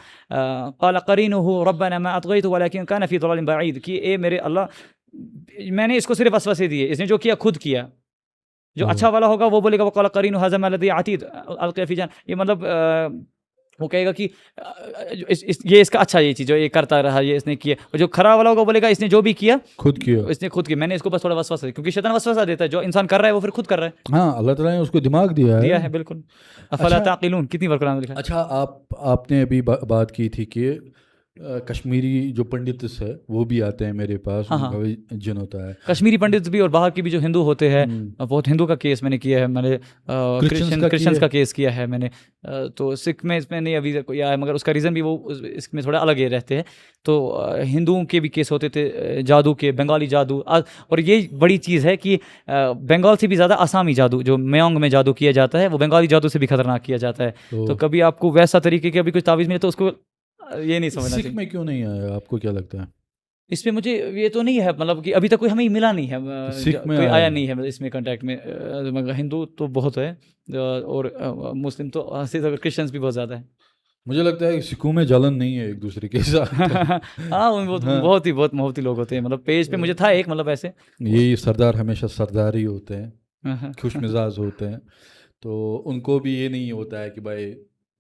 [SPEAKER 1] قال قرینہ ربنا ما اطغیت ولکن کان فی ضلال بعید، کہ اے میرے اللہ میں نے اس کو صرف وسوسے دیے، اس نے جو کیا خود کیا. جو اچھا والا ہوگا وہ بولے گا وقال قرینہ ھذا ما لدی عتید القی فی جان، یہ مطلب وہ کہے گا کہ یہ اس کا اچھا یہ چیز جو یہ کرتا رہا، یہ اس نے کیا. اور جو خراب والا ہوگا بولے گا اس نے جو بھی کیا
[SPEAKER 2] خود کیا،
[SPEAKER 1] اس نے خود کیا، میں نے اس کو بس تھوڑا وسوسہ دیا. کیونکہ شیطان وسوسہ دیتا ہے، جو انسان کر رہا ہے وہ پھر خود کر رہا ہے.
[SPEAKER 2] ہاں اللہ تعالیٰ نے اس کو دماغ دیا
[SPEAKER 1] ہے بالکل. افلا تعقلون، کتنی بار قرآن میں لکھا ہے.
[SPEAKER 2] اچھا آپ نے ابھی بات کی تھی کہ کشمیری جو پنڈتس ہے وہ بھی آتے ہیں میرے پاس، ان کا بھی جن ہوتا ہے.
[SPEAKER 1] کشمیری پنڈت بھی، اور باہر کے بھی جو ہندو ہوتے ہیں، بہت ہندو کا کیس میں نے کیا ہے، میں نے کرسچنس کا کیس کیا ہے میں نے. تو سکھ میں اس میں نہیں ابھی کوئی آیا، مگر اس کا ریزن بھی وہ اس میں تھوڑا الگ ہی رہتے ہیں. تو ہندوؤں کے بھی کیس ہوتے تھے جادو کے، بنگالی جادو. اور یہ بڑی چیز ہے کہ بنگال سے بھی زیادہ آسامی جادو جو میونگ میں جادو کیا جاتا ہے وہ بنگالی جادو سے بھی خطرناک کیا جاتا ہے. تو کبھی آپ کو ویسا طریقے کے ابھی کچھ تعویذ ملے تو اس کو یہ نہیں سمجھنا چاہیے.
[SPEAKER 2] سکھ میں کیوں نہیں آیا، آپ کو کیا لگتا ہے؟
[SPEAKER 1] اس پہ مجھے یہ تو نہیں ہے، مطلب کہ ابھی تک کوئی ہمیں ملا نہیں ہے، کوئی آیا نہیں ہے اس میں کانٹیکٹ میں. مگر ہندو تو بہت ہے، اور مسلم تو کرسچنس بھی بہت زیادہ ہے.
[SPEAKER 2] مجھے لگتا ہے سکھوں میں جلن نہیں ہے ایک دوسرے کے ساتھ.
[SPEAKER 1] ہاں بہت محبتی لوگ ہوتے ہیں. مطلب پیج پہ مجھے تھا ایک، مطلب ایسے
[SPEAKER 2] یہی سردار ہمیشہ سردار ہی ہوتے ہیں، خوش مزاج ہوتے ہیں. تو ان کو بھی یہ نہیں ہوتا ہے کہ بھائی